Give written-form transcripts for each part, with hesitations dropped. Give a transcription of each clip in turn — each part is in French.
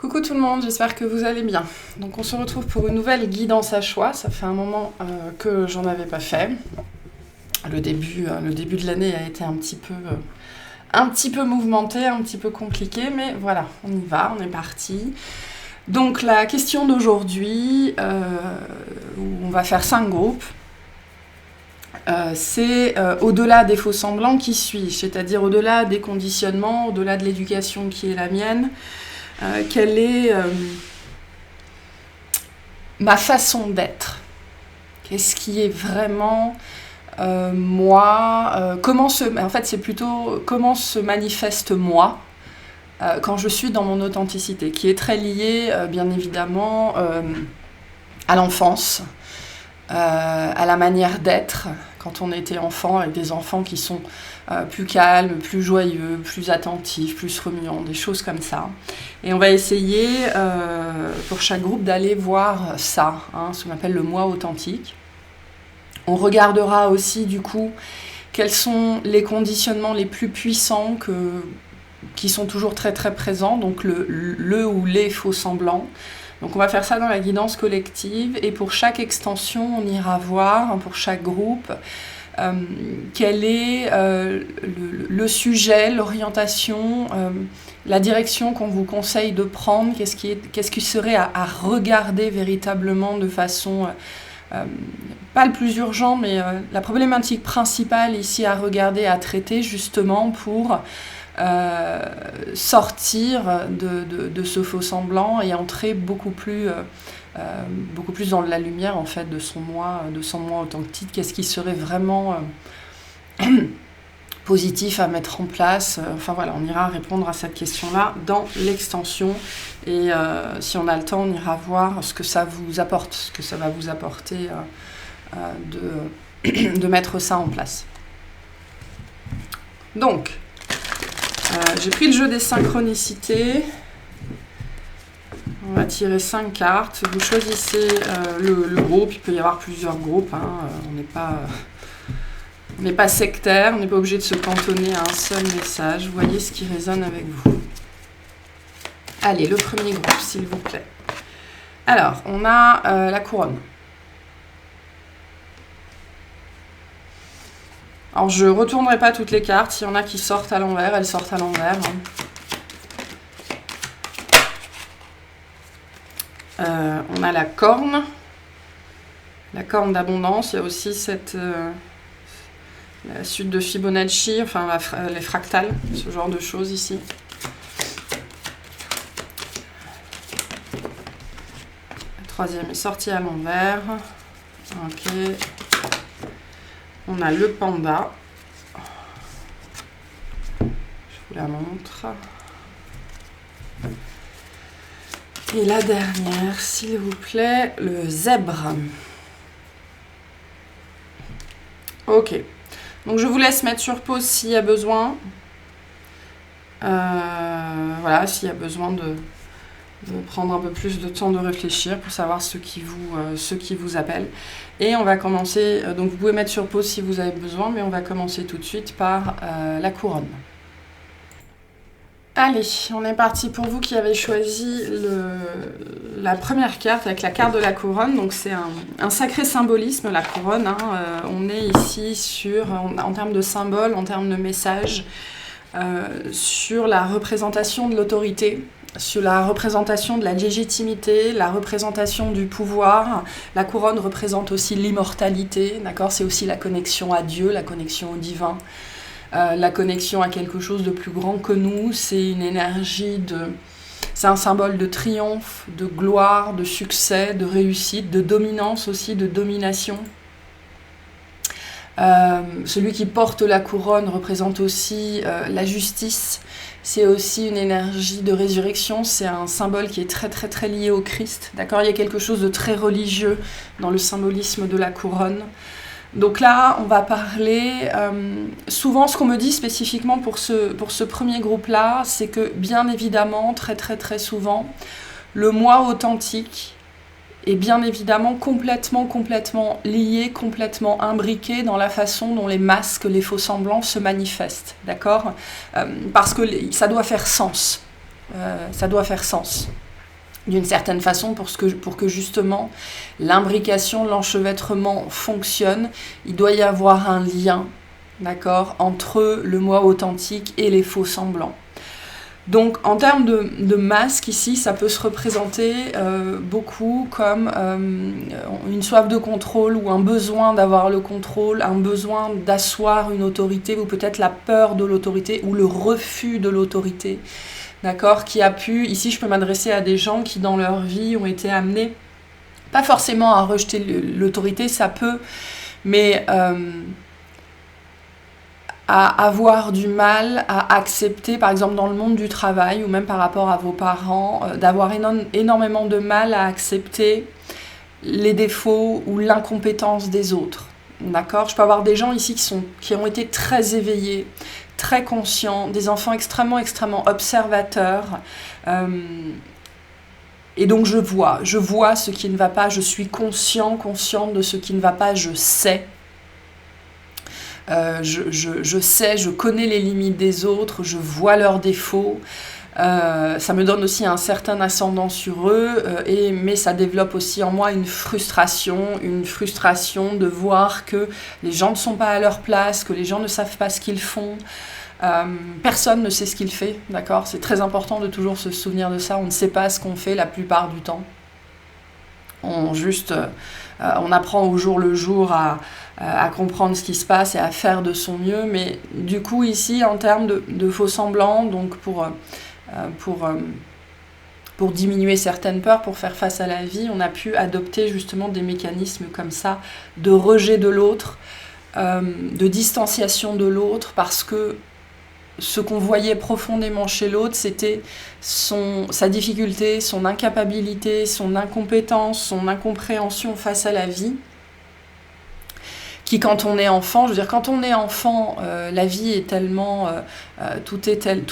Coucou tout le monde, j'espère que vous allez bien. Donc on se retrouve pour une nouvelle guidance à choix. Ça fait un moment que j'en avais pas fait. Le début de l'année a été un petit peu mouvementé, un petit peu compliqué, mais voilà, on y va, on est parti. Donc la question d'aujourd'hui, où on va faire 5 groupes, c'est au-delà des faux semblants, qui suis-je ? C'est-à-dire au-delà des conditionnements, au-delà de l'éducation qui est la mienne. Quelle est ma façon d'être? Qu'est-ce qui est vraiment moi? En fait, c'est plutôt comment se manifeste moi quand je suis dans mon authenticité, qui est très liée, bien évidemment, à l'enfance, à la manière d'être quand on était enfant, avec des enfants qui sont plus calmes, plus joyeux, plus attentifs, plus remuants, des choses comme ça. Et on va essayer, pour chaque groupe, d'aller voir ça, ce qu'on appelle le moi authentique. On regardera aussi, du coup, quels sont les conditionnements les plus puissants qui sont toujours très très présents, donc le ou les faux semblants. Donc on va faire ça dans la guidance collective, et pour chaque extension, on ira voir, pour chaque groupe, quel est le sujet, l'orientation, la direction qu'on vous conseille de prendre, qu'est-ce qui serait à regarder véritablement de façon, pas le plus urgent, mais la problématique principale ici à regarder, à traiter justement pour sortir de ce faux semblant et entrer beaucoup plus dans la lumière en fait de son moi authentique. Qu'est-ce qui serait vraiment positif à mettre en place? Enfin voilà, on ira répondre à cette question-là dans l'extension, et si on a le temps, on ira voir ce que ça vous apporte, ce que ça va vous apporter de mettre ça en place. Donc, j'ai pris le jeu des synchronicités. On va tirer 5 cartes. Vous choisissez le groupe. Il peut y avoir plusieurs groupes. On n'est pas sectaire. On n'est pas obligé de se cantonner à un seul message. Vous voyez ce qui résonne avec vous. Allez, le premier groupe, s'il vous plaît. Alors, on a la couronne. Alors, je ne retournerai pas toutes les cartes. S'il y en a qui sortent à l'envers, elles sortent à l'envers. On a la corne d'abondance. Il y a aussi la suite de Fibonacci, enfin les fractales, ce genre de choses ici. La troisième est sortie à l'envers. Ok. On a le panda. Je vous la montre. Et la dernière, s'il vous plaît, le zèbre. Ok. Donc je vous laisse mettre sur pause s'il y a besoin. Voilà, s'il y a besoin de prendre un peu plus de temps de réfléchir pour savoir ce qui vous appelle. Et on va commencer, donc vous pouvez mettre sur pause si vous avez besoin, mais on va commencer tout de suite par la couronne. Allez, on est parti pour vous qui avez choisi la première carte avec la carte de la couronne. Donc c'est un sacré symbolisme, la couronne. On est ici en termes de symbole, en termes de message, sur la représentation de l'autorité, sur la représentation de la légitimité, la représentation du pouvoir. La couronne représente aussi l'immortalité, d'accord ? C'est aussi la connexion à Dieu, la connexion au divin. La connexion à quelque chose de plus grand que nous, c'est une énergie c'est un symbole de triomphe, de gloire, de succès, de réussite, de dominance aussi, de domination. Celui qui porte la couronne représente aussi la justice. C'est aussi une énergie de résurrection. C'est un symbole qui est très très très lié au Christ. D'accord ? Il y a quelque chose de très religieux dans le symbolisme de la couronne. Donc là, on va parler, souvent ce qu'on me dit spécifiquement pour ce premier groupe-là, c'est que bien évidemment, très très très souvent, le moi authentique est bien évidemment complètement lié, complètement imbriqué dans la façon dont les masques, les faux semblants se manifestent, d'accord ? Parce que ça doit faire sens. Ça doit faire sens. d'une certaine façon, pour que justement l'imbrication, l'enchevêtrement fonctionne. Il doit y avoir un lien, d'accord, entre le moi authentique et les faux semblants. Donc en termes de masque ici, ça peut se représenter beaucoup comme une soif de contrôle ou un besoin d'avoir le contrôle, un besoin d'asseoir une autorité ou peut-être la peur de l'autorité ou le refus de l'autorité, d'accord, qui a pu, ici je peux m'adresser à des gens qui dans leur vie ont été amenés, pas forcément à rejeter l'autorité, ça peut, mais à avoir du mal à accepter, par exemple dans le monde du travail ou même par rapport à vos parents, d'avoir énormément de mal à accepter les défauts ou l'incompétence des autres. D'accord ? Je peux avoir des gens ici qui ont été très éveillés, très conscients, des enfants extrêmement observateurs. Et donc je vois ce qui ne va pas, je suis consciente de ce qui ne va pas, je sais. Je sais, je connais les limites des autres, je vois leurs défauts. Ça me donne aussi un certain ascendant sur eux, mais ça développe aussi en moi une frustration de voir que les gens ne sont pas à leur place, que les gens ne savent pas ce qu'ils font. Personne ne sait ce qu'il fait, d'accord ? C'est très important de toujours se souvenir de ça. On ne sait pas ce qu'on fait la plupart du temps. On apprend au jour le jour à comprendre ce qui se passe et à faire de son mieux. Mais du coup, ici, en termes de faux semblants, donc pour diminuer certaines peurs, pour faire face à la vie, on a pu adopter justement des mécanismes comme ça, de rejet de l'autre, de distanciation de l'autre, parce que ce qu'on voyait profondément chez l'autre, c'était sa difficulté, son incapacité, son incompétence, son incompréhension face à la vie. Qui, quand on est enfant, la vie est tellement, tout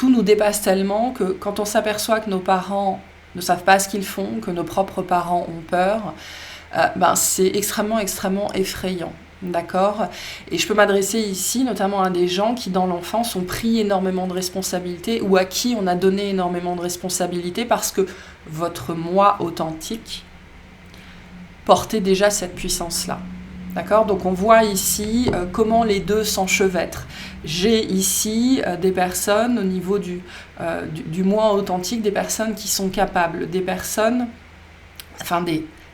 nous dépasse tellement que quand on s'aperçoit que nos parents ne savent pas ce qu'ils font, que nos propres parents ont peur, c'est extrêmement effrayant. D'accord ? Et je peux m'adresser ici notamment à des gens qui dans l'enfance ont pris énormément de responsabilités ou à qui on a donné énormément de responsabilités parce que votre moi authentique portait déjà cette puissance-là. D'accord ? Donc on voit ici comment les deux s'enchevêtrent. J'ai ici des personnes au niveau du moi authentique, des personnes qui sont capables,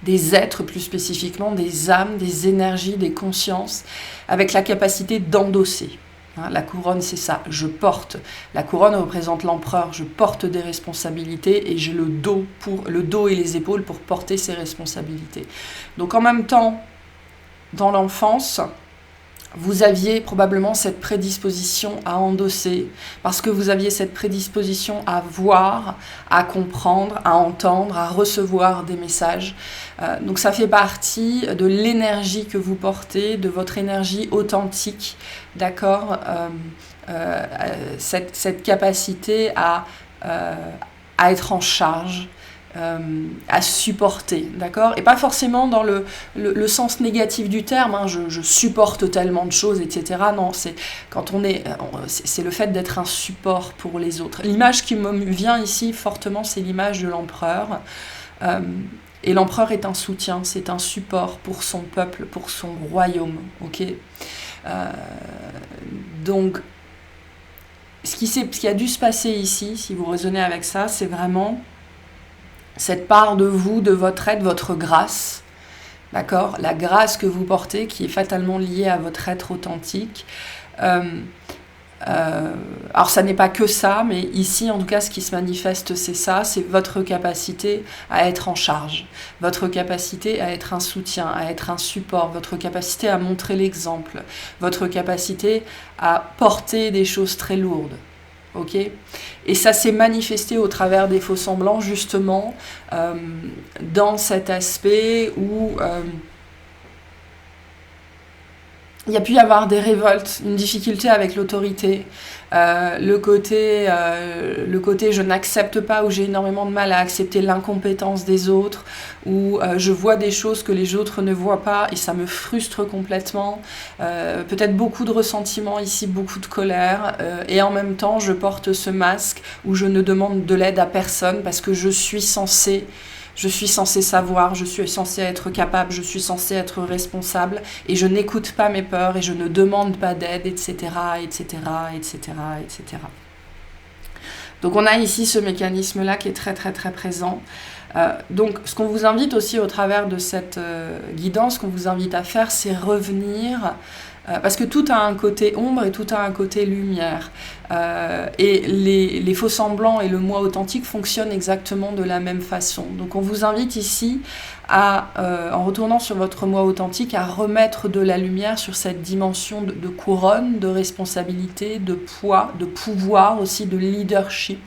des êtres plus spécifiquement, des âmes, des énergies, des consciences, avec la capacité d'endosser. La couronne, c'est ça, je porte. La couronne représente l'empereur, je porte des responsabilités et j'ai le dos et les épaules pour porter ces responsabilités. Donc en même temps, dans l'enfance, vous aviez probablement cette prédisposition à endosser, parce que vous aviez cette prédisposition à voir, à comprendre, à entendre, à recevoir des messages. Donc ça fait partie de l'énergie que vous portez, de votre énergie authentique, d'accord ? Cette capacité à être en charge, à supporter, d'accord ? Et pas forcément dans le sens négatif du terme, je supporte tellement de choses, etc. Non, c'est le fait d'être un support pour les autres. L'image qui me vient ici fortement, c'est l'image de l'empereur. Et l'empereur est un soutien, c'est un support pour son peuple, pour son royaume, ok ? Donc, ce qui a dû se passer ici, si vous raisonnez avec ça, c'est vraiment cette part de vous, de votre être, votre grâce, d'accord ? La grâce que vous portez, qui est fatalement liée à votre être authentique. Alors ça n'est pas que ça, mais ici en tout cas ce qui se manifeste c'est ça, c'est votre capacité à être en charge, votre capacité à être un soutien, à être un support, votre capacité à montrer l'exemple, votre capacité à porter des choses très lourdes. Ok ? Et ça s'est manifesté au travers des faux semblants justement dans cet aspect où il y a pu y avoir des révoltes, une difficulté avec l'autorité, le côté je n'accepte pas, où j'ai énormément de mal à accepter l'incompétence des autres, où je vois des choses que les autres ne voient pas et ça me frustre complètement. Peut-être beaucoup de ressentiment ici, beaucoup de colère, et en même temps je porte ce masque où je ne demande de l'aide à personne parce que je suis censée savoir, je suis censée être capable, je suis censée être responsable et je n'écoute pas mes peurs et je ne demande pas d'aide, etc., etc., etc., etc. Donc on a ici ce mécanisme-là qui est très très très présent. Donc ce qu'on vous invite aussi au travers de cette guidance, ce qu'on vous invite à faire, c'est revenir, parce que tout a un côté ombre et tout a un côté lumière. Et les faux semblants et le moi authentique fonctionnent exactement de la même façon. Donc on vous invite ici en retournant sur votre moi authentique, à remettre de la lumière sur cette dimension de couronne, de responsabilité, de poids, de pouvoir aussi, de leadership,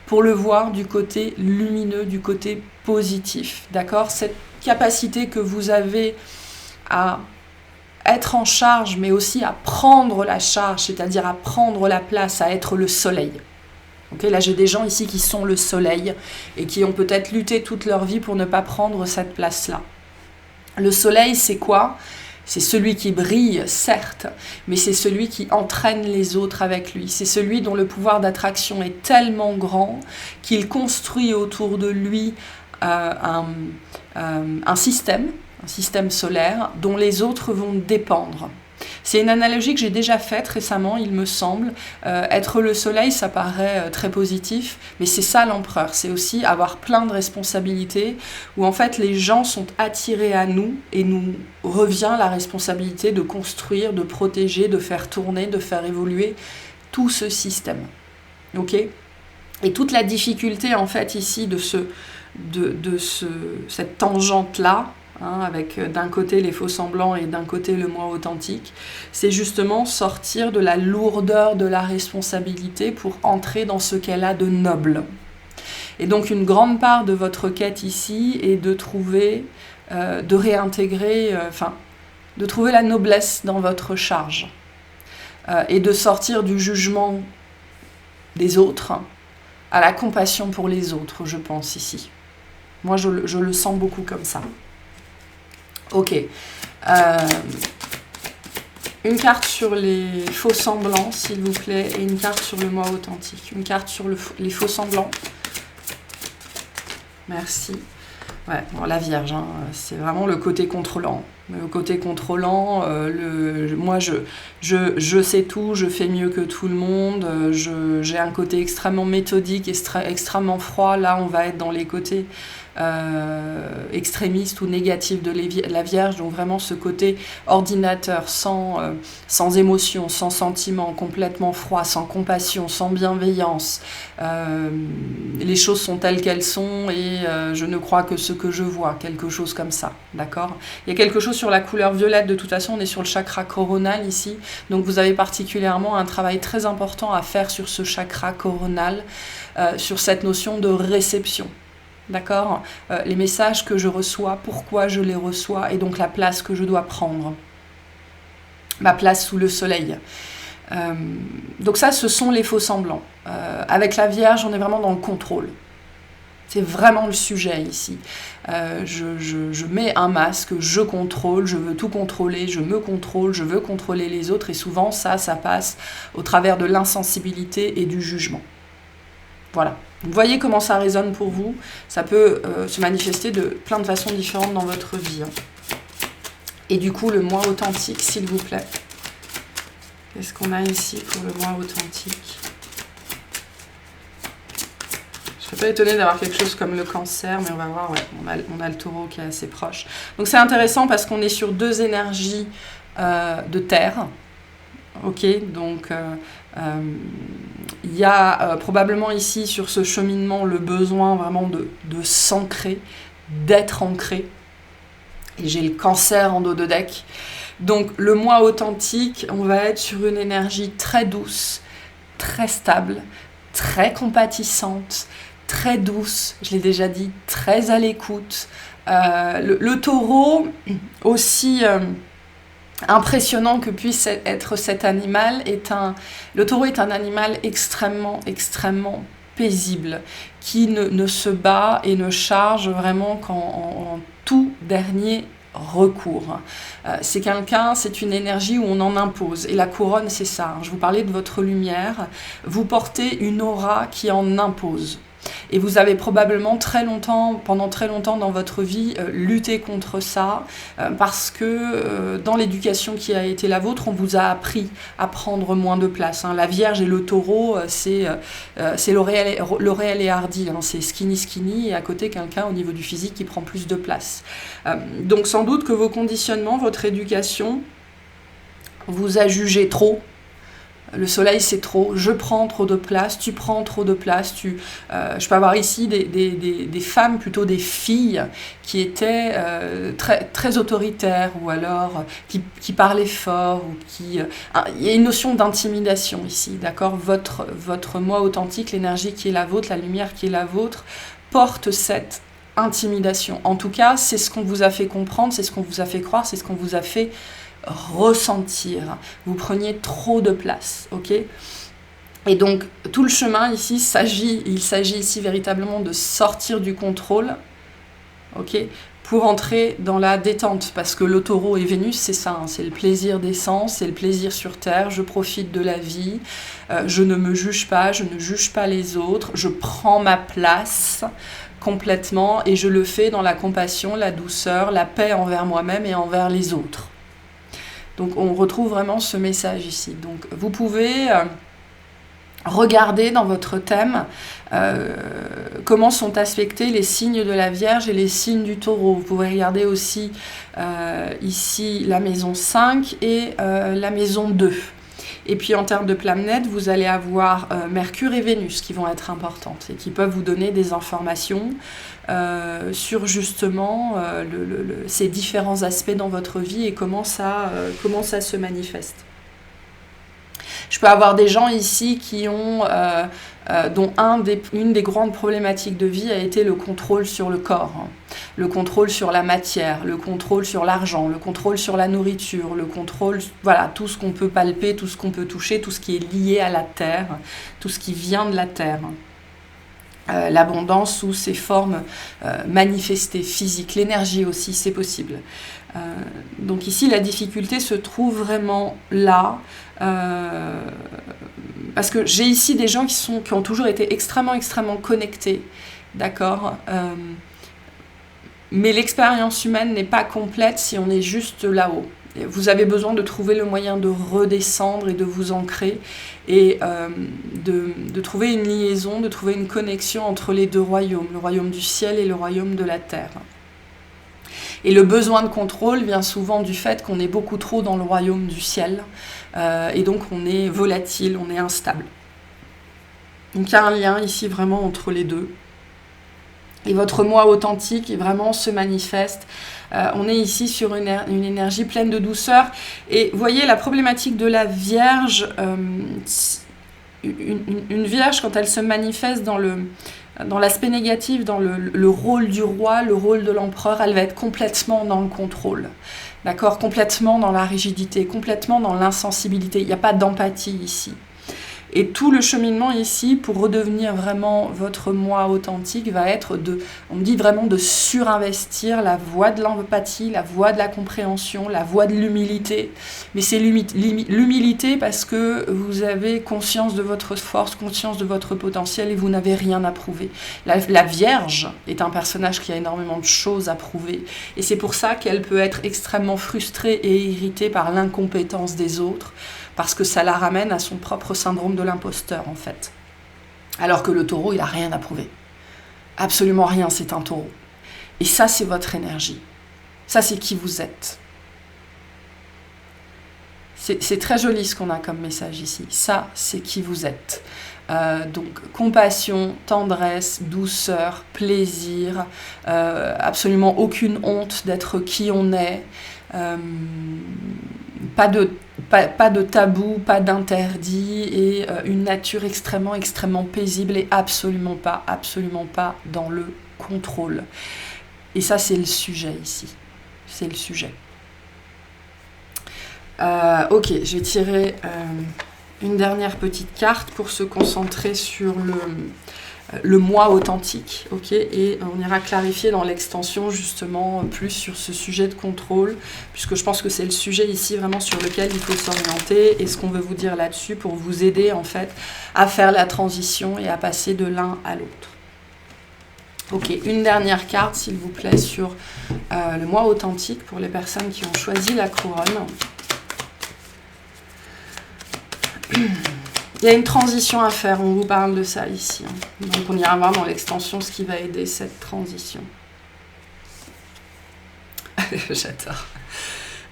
pour le voir du côté lumineux, du côté positif. D'accord ? Cette capacité que vous avez à être en charge, mais aussi à prendre la charge, c'est-à-dire à prendre la place, à être le soleil. Okay, là, j'ai des gens ici qui sont le soleil et qui ont peut-être lutté toute leur vie pour ne pas prendre cette place-là. Le soleil, c'est quoi ? C'est celui qui brille, certes, mais c'est celui qui entraîne les autres avec lui. C'est celui dont le pouvoir d'attraction est tellement grand qu'il construit autour de lui un système solaire dont les autres vont dépendre. C'est une analogie que j'ai déjà faite récemment, il me semble. Être le soleil, ça paraît très positif, mais c'est ça l'empereur. C'est aussi avoir plein de responsabilités, où en fait les gens sont attirés à nous, et nous revient la responsabilité de construire, de protéger, de faire tourner, de faire évoluer tout ce système. Ok ? Et toute la difficulté en fait ici de cette tangente-là, avec d'un côté les faux semblants et d'un côté le moi authentique, c'est justement sortir de la lourdeur de la responsabilité pour entrer dans ce qu'elle a de noble. Et donc une grande part de votre quête ici est de trouver, de réintégrer, de trouver la noblesse dans votre charge, et de sortir du jugement des autres à la compassion pour les autres, je pense ici. Moi je le sens beaucoup comme ça. Ok. Une carte sur les faux semblants, s'il vous plaît, et une carte sur le moi authentique. Une carte sur les faux semblants. Merci. Ouais, bon, la Vierge, c'est vraiment le côté contrôlant. Le côté contrôlant, moi je sais tout, je fais mieux que tout le monde, j'ai un côté extrêmement méthodique, extrêmement froid. Là, on va être dans les côtés extrémistes ou négatifs de la Vierge, donc vraiment ce côté ordinateur, sans émotion, sans sentiment, complètement froid, sans compassion, sans bienveillance. Les choses sont telles qu'elles sont et je ne crois que ce que je vois, quelque chose comme ça, d'accord ? Il y a quelque chose sur la couleur violette, de toute façon on est sur le chakra coronal ici, donc vous avez particulièrement un travail très important à faire sur ce chakra coronal, sur cette notion de réception. D'accord ? Les messages que je reçois, pourquoi je les reçois, et donc la place que je dois prendre. Ma place sous le soleil. Donc ça, ce sont les faux semblants. Avec la Vierge, on est vraiment dans le contrôle. C'est vraiment le sujet ici. Je mets un masque, je contrôle, je veux tout contrôler, je me contrôle, je veux contrôler les autres, et souvent ça passe au travers de l'insensibilité et du jugement. Voilà. Vous voyez comment ça résonne pour vous. Ça peut se manifester de plein de façons différentes dans votre vie. Et du coup, le moi authentique, s'il vous plaît. Qu'est-ce qu'on a ici pour le moi authentique ? Je ne serais pas étonnée d'avoir quelque chose comme le cancer, mais on va voir, ouais, on a le taureau qui est assez proche. Donc c'est intéressant parce qu'on est sur deux énergies de terre. Ok, donc il y a probablement ici sur ce cheminement le besoin vraiment de s'ancrer, d'être ancré. Et j'ai le cancer en dos de deck. Donc le moi authentique, on va être sur une énergie très douce, très stable, très compatissante, très douce, je l'ai déjà dit, très à l'écoute. Le taureau aussi... impressionnant que puisse être cet animal, le taureau est un animal extrêmement, extrêmement paisible, qui ne se bat et ne charge vraiment qu'en tout dernier recours. C'est une énergie où on en impose. Et la couronne, c'est ça. Je vous parlais de votre lumière. Vous portez une aura qui en impose. Et vous avez probablement pendant très longtemps dans votre vie, lutté contre ça, parce que dans l'éducation qui a été la vôtre, on vous a appris à prendre moins de place. La Vierge et le Taureau, c'est L'Oréal et Hardy, c'est skinny, et à côté quelqu'un au niveau du physique qui prend plus de place. Donc sans doute que vos conditionnements, votre éducation, vous a jugé trop. Le soleil c'est trop, je prends trop de place, tu prends trop de place. Je peux avoir ici des femmes, plutôt des filles, qui étaient très, très autoritaires, ou alors qui parlaient fort, ou il y a une notion d'intimidation ici, d'accord ? Votre moi authentique, l'énergie qui est la vôtre, la lumière qui est la vôtre, porte cette intimidation. En tout cas, c'est ce qu'on vous a fait comprendre, c'est ce qu'on vous a fait croire, c'est ce qu'on vous a fait ressentir. Vous preniez trop de place, ok ? Et donc tout le chemin ici, il s'agit ici véritablement de sortir du contrôle, ok, pour entrer dans la détente, parce que le Taureau et Vénus, c'est ça, c'est le plaisir des sens, c'est le plaisir sur Terre. Je profite de la vie, je ne me juge pas, je ne juge pas les autres, je prends ma place complètement, et je le fais dans la compassion, la douceur, la paix envers moi-même et envers les autres. Donc on retrouve vraiment ce message ici. Donc vous pouvez regarder dans votre thème comment sont aspectés les signes de la Vierge et les signes du Taureau. Vous pouvez regarder aussi ici la maison 5 et la maison 2. Et puis en termes de planètes, vous allez avoir Mercure et Vénus qui vont être importantes et qui peuvent vous donner des informations sur justement ces différents aspects dans votre vie et comment ça se manifeste. Je peux avoir des gens ici qui ont, dont une des grandes problématiques de vie a été le contrôle sur le corps, le contrôle sur la matière, le contrôle sur l'argent, le contrôle sur la nourriture, le contrôle, voilà, tout ce qu'on peut palper, tout ce qu'on peut toucher, tout ce qui est lié à la terre, tout ce qui vient de la terre. L'abondance sous ses formes manifestées, physiques, l'énergie aussi, c'est possible. Donc ici, la difficulté se trouve vraiment là, parce que j'ai ici des gens qui ont toujours été extrêmement, extrêmement connectés, d'accord ? Mais l'expérience humaine n'est pas complète si on est juste là-haut. Vous avez besoin de trouver le moyen de redescendre et de vous ancrer et de trouver une liaison, de trouver une connexion entre les deux royaumes, le royaume du ciel et le royaume de la terre. Et le besoin de contrôle vient souvent du fait qu'on est beaucoup trop dans le royaume du ciel et donc on est volatile, on est instable. Donc il y a un lien ici vraiment entre les deux. Et votre moi authentique vraiment se manifeste. On est ici sur une énergie pleine de douceur. Et vous voyez, la problématique de la Vierge, une Vierge, quand elle se manifeste dans l'aspect négatif, dans le rôle du roi, le rôle de l'empereur, elle va être complètement dans le contrôle. D'accord ? Complètement dans la rigidité, complètement dans l'insensibilité. Il n'y a pas d'empathie ici. Et tout le cheminement ici, pour redevenir vraiment votre moi authentique, va être on me dit vraiment de surinvestir la voie de l'empathie, la voie de la compréhension, la voie de l'humilité. Mais c'est l'humilité parce que vous avez conscience de votre force, conscience de votre potentiel et vous n'avez rien à prouver. La Vierge est un personnage qui a énormément de choses à prouver. Et c'est pour ça qu'elle peut être extrêmement frustrée et irritée par l'incompétence des autres, parce que ça la ramène à son propre syndrome de l'imposteur, en fait. Alors que le Taureau, il n'a rien à prouver. Absolument rien, c'est un Taureau. Et ça, c'est votre énergie. Ça, c'est qui vous êtes. C'est très joli ce qu'on a comme message ici. Ça, c'est qui vous êtes. Donc, compassion, tendresse, douceur, plaisir, absolument aucune honte d'être qui on est, pas de tabou, pas d'interdit et une nature extrêmement, extrêmement paisible et absolument pas dans le contrôle. Et ça, c'est le sujet ici. C'est le sujet. Ok, je vais tirer une dernière petite carte pour se concentrer sur le moi authentique, ok, et on ira clarifier dans l'extension justement plus sur ce sujet de contrôle, puisque je pense que c'est le sujet ici vraiment sur lequel il faut s'orienter et ce qu'on veut vous dire là-dessus pour vous aider en fait à faire la transition et à passer de l'un à l'autre. Ok, une dernière carte s'il vous plaît sur le moi authentique pour les personnes qui ont choisi la couronne. Il y a une transition à faire, on vous parle de ça ici. Donc on ira voir dans l'extension ce qui va aider cette transition. J'adore.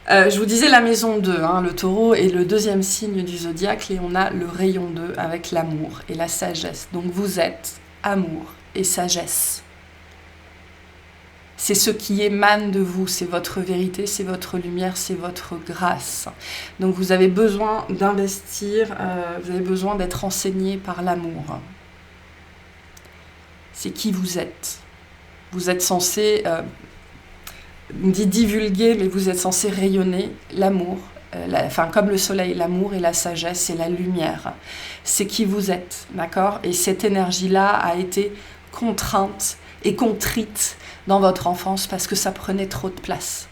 Je vous disais la maison 2, le taureau est le deuxième signe du zodiaque et on a le rayon 2 avec l'amour et la sagesse. Donc vous êtes amour et sagesse. C'est ce qui émane de vous, c'est votre vérité, c'est votre lumière, c'est votre grâce. Donc vous avez besoin d'investir, vous avez besoin d'être enseigné par l'amour. C'est qui vous êtes. Vous êtes censé, on dit divulguer, mais vous êtes censé rayonner l'amour. Comme le soleil, l'amour et la sagesse et la lumière. C'est qui vous êtes, d'accord? Et cette énergie-là a été contrainte et contrite dans votre enfance parce que ça prenait trop de place.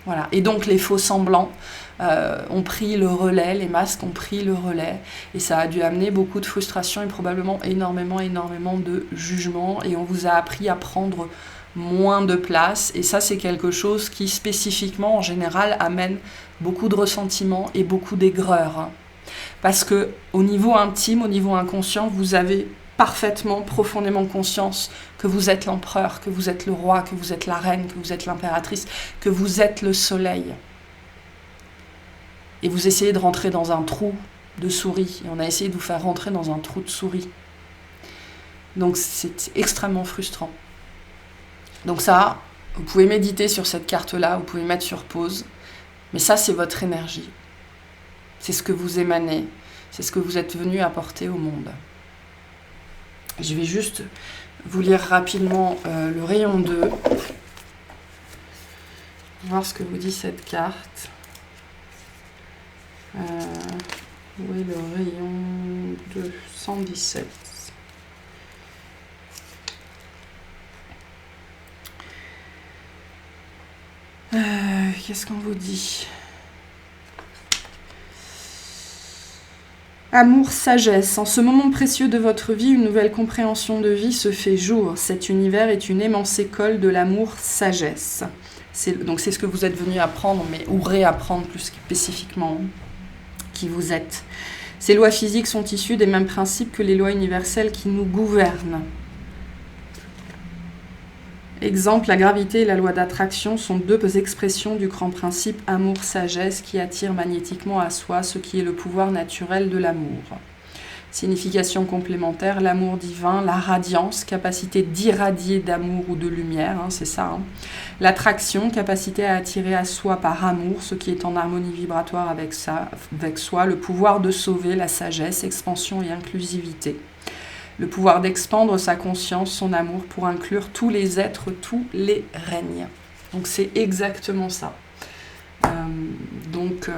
Voilà. Et donc les faux semblants ont pris le relais, les masques ont pris le relais, et ça a dû amener beaucoup de frustration et probablement énormément de jugement, et on vous a appris à prendre moins de place, et ça c'est quelque chose qui spécifiquement en général amène beaucoup de ressentiment et beaucoup d'aigreur. Parce que au niveau intime, au niveau inconscient, vous avez parfaitement, profondément conscience que vous êtes l'empereur, que vous êtes le roi, que vous êtes la reine, que vous êtes l'impératrice, que vous êtes le soleil. Et vous essayez de rentrer dans un trou de souris. Et on a essayé de vous faire rentrer dans un trou de souris. Donc c'est extrêmement frustrant. Donc ça, vous pouvez méditer sur cette carte-là, vous pouvez mettre sur pause. Mais ça, c'est votre énergie. C'est ce que vous émanez. C'est ce que vous êtes venu apporter au monde. Je vais juste vous lire rapidement le rayon 2. Voir ce que vous dit cette carte. Où est le rayon 2 117. Qu'est-ce qu'on vous dit ? Amour, sagesse. En ce moment précieux de votre vie, une nouvelle compréhension de vie se fait jour. Cet univers est une immense école de l'amour, sagesse. Donc c'est ce que vous êtes venu apprendre, ou réapprendre plus spécifiquement qui vous êtes. Ces lois physiques sont issues des mêmes principes que les lois universelles qui nous gouvernent. Exemple, la gravité et la loi d'attraction sont deux expressions du grand principe amour-sagesse qui attire magnétiquement à soi ce qui est le pouvoir naturel de l'amour. Signification complémentaire, l'amour divin, la radiance, capacité d'irradier d'amour ou de lumière, c'est ça. L'attraction, capacité à attirer à soi par amour ce qui est en harmonie vibratoire avec soi, le pouvoir de sauver, la sagesse, expansion et inclusivité. Le pouvoir d'expandre sa conscience, son amour pour inclure tous les êtres, tous les règnes. Donc c'est exactement ça. Donc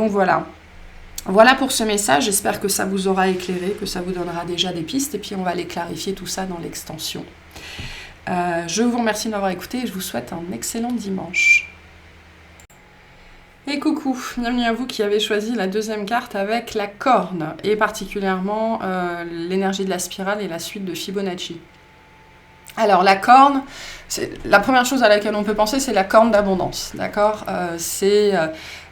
voilà. Voilà pour ce message. J'espère que ça vous aura éclairé, que ça vous donnera déjà des pistes. Et puis on va aller clarifier tout ça dans l'extension. Je vous remercie de m'avoir écouté et je vous souhaite un excellent dimanche. Et coucou, bienvenue à vous qui avez choisi la deuxième carte avec la corne, et particulièrement l'énergie de la spirale et la suite de Fibonacci. Alors la corne, la première chose à laquelle on peut penser, c'est la corne d'abondance, d'accord ? Alors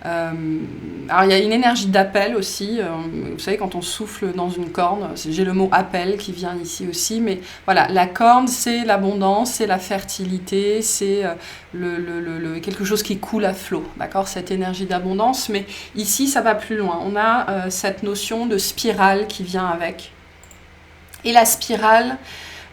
il y a une énergie d'appel aussi, vous savez quand on souffle dans une corne, j'ai le mot appel qui vient ici aussi, mais voilà, la corne c'est l'abondance, c'est la fertilité, c'est quelque chose qui coule à flot, d'accord ? Cette énergie d'abondance, mais ici ça va plus loin, on a cette notion de spirale qui vient avec. Et la spirale,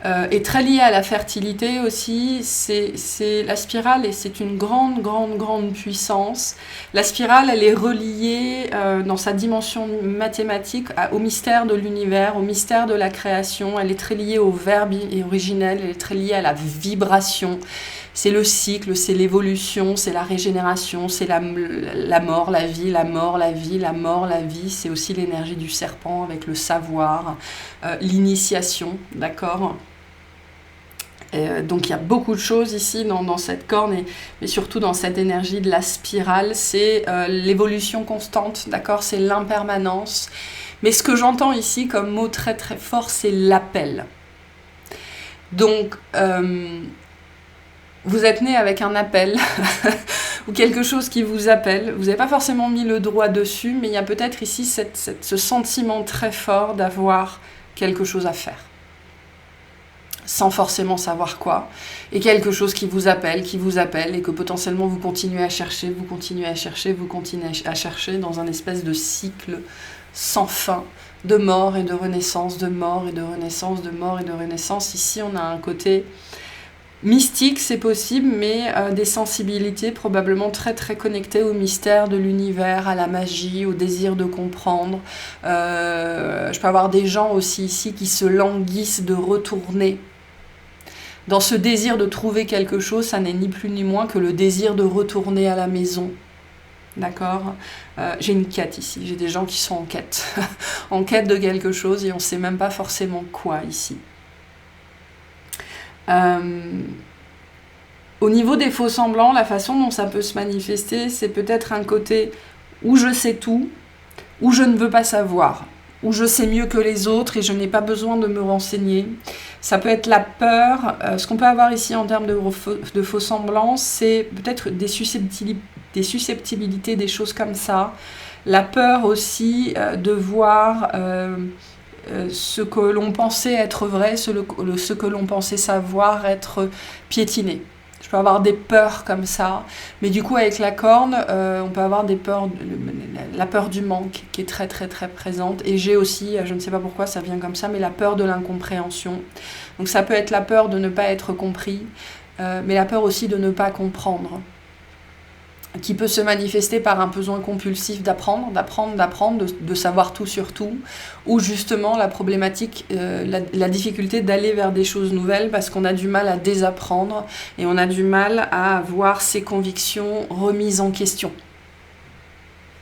est très liée à la fertilité aussi. C'est la spirale et c'est une grande, grande, grande puissance. La spirale, elle est reliée dans sa dimension mathématique au mystère de l'univers, au mystère de la création. Elle est très liée au verbe originel, elle est très liée à la vibration. C'est le cycle, c'est l'évolution, c'est la régénération, c'est la mort, la vie, la mort, la vie, la mort, la vie. C'est aussi l'énergie du serpent avec le savoir, l'initiation, d'accord ? Donc il y a beaucoup de choses ici dans cette corne, mais surtout dans cette énergie de la spirale. C'est l'évolution constante, d'accord ? C'est l'impermanence. Mais ce que j'entends ici comme mot très très fort, c'est l'appel. Donc... vous êtes né avec un appel ou quelque chose qui vous appelle. Vous n'avez pas forcément mis le doigt dessus, mais il y a peut-être ici ce sentiment très fort d'avoir quelque chose à faire, sans forcément savoir quoi, et quelque chose qui vous appelle, et que potentiellement vous continuez à chercher, vous continuez à chercher dans un espèce de cycle sans fin, de mort et de renaissance, de mort et de renaissance, de mort et de renaissance. Ici, on a un côté... mystique, c'est possible, mais des sensibilités probablement très très connectées au mystère de l'univers, à la magie, au désir de comprendre. Je peux avoir des gens aussi ici qui se languissent de retourner. Dans ce désir de trouver quelque chose, ça n'est ni plus ni moins que le désir de retourner à la maison. D'accord ? J'ai une quête ici, j'ai des gens qui sont en quête, en quête de quelque chose et on ne sait même pas forcément quoi ici. Au niveau des faux semblants, la façon dont ça peut se manifester, c'est peut-être un côté où je sais tout, où je ne veux pas savoir, où je sais mieux que les autres et je n'ai pas besoin de me renseigner. Ça peut être la peur. Ce qu'on peut avoir ici en termes de faux semblants, c'est peut-être des susceptibilités, des choses comme ça. La peur aussi de voir... ce que l'on pensait être vrai, ce que l'on pensait savoir être piétiné. Je peux avoir des peurs comme ça, mais du coup avec la corne, on peut avoir des peurs, la peur du manque qui est très très très présente, et j'ai aussi, je ne sais pas pourquoi ça vient comme ça, mais la peur de l'incompréhension. Donc ça peut être la peur de ne pas être compris, mais la peur aussi de ne pas comprendre, qui peut se manifester par un besoin compulsif d'apprendre, de savoir tout sur tout, ou justement la problématique, la difficulté d'aller vers des choses nouvelles parce qu'on a du mal à désapprendre et on a du mal à avoir ses convictions remises en question.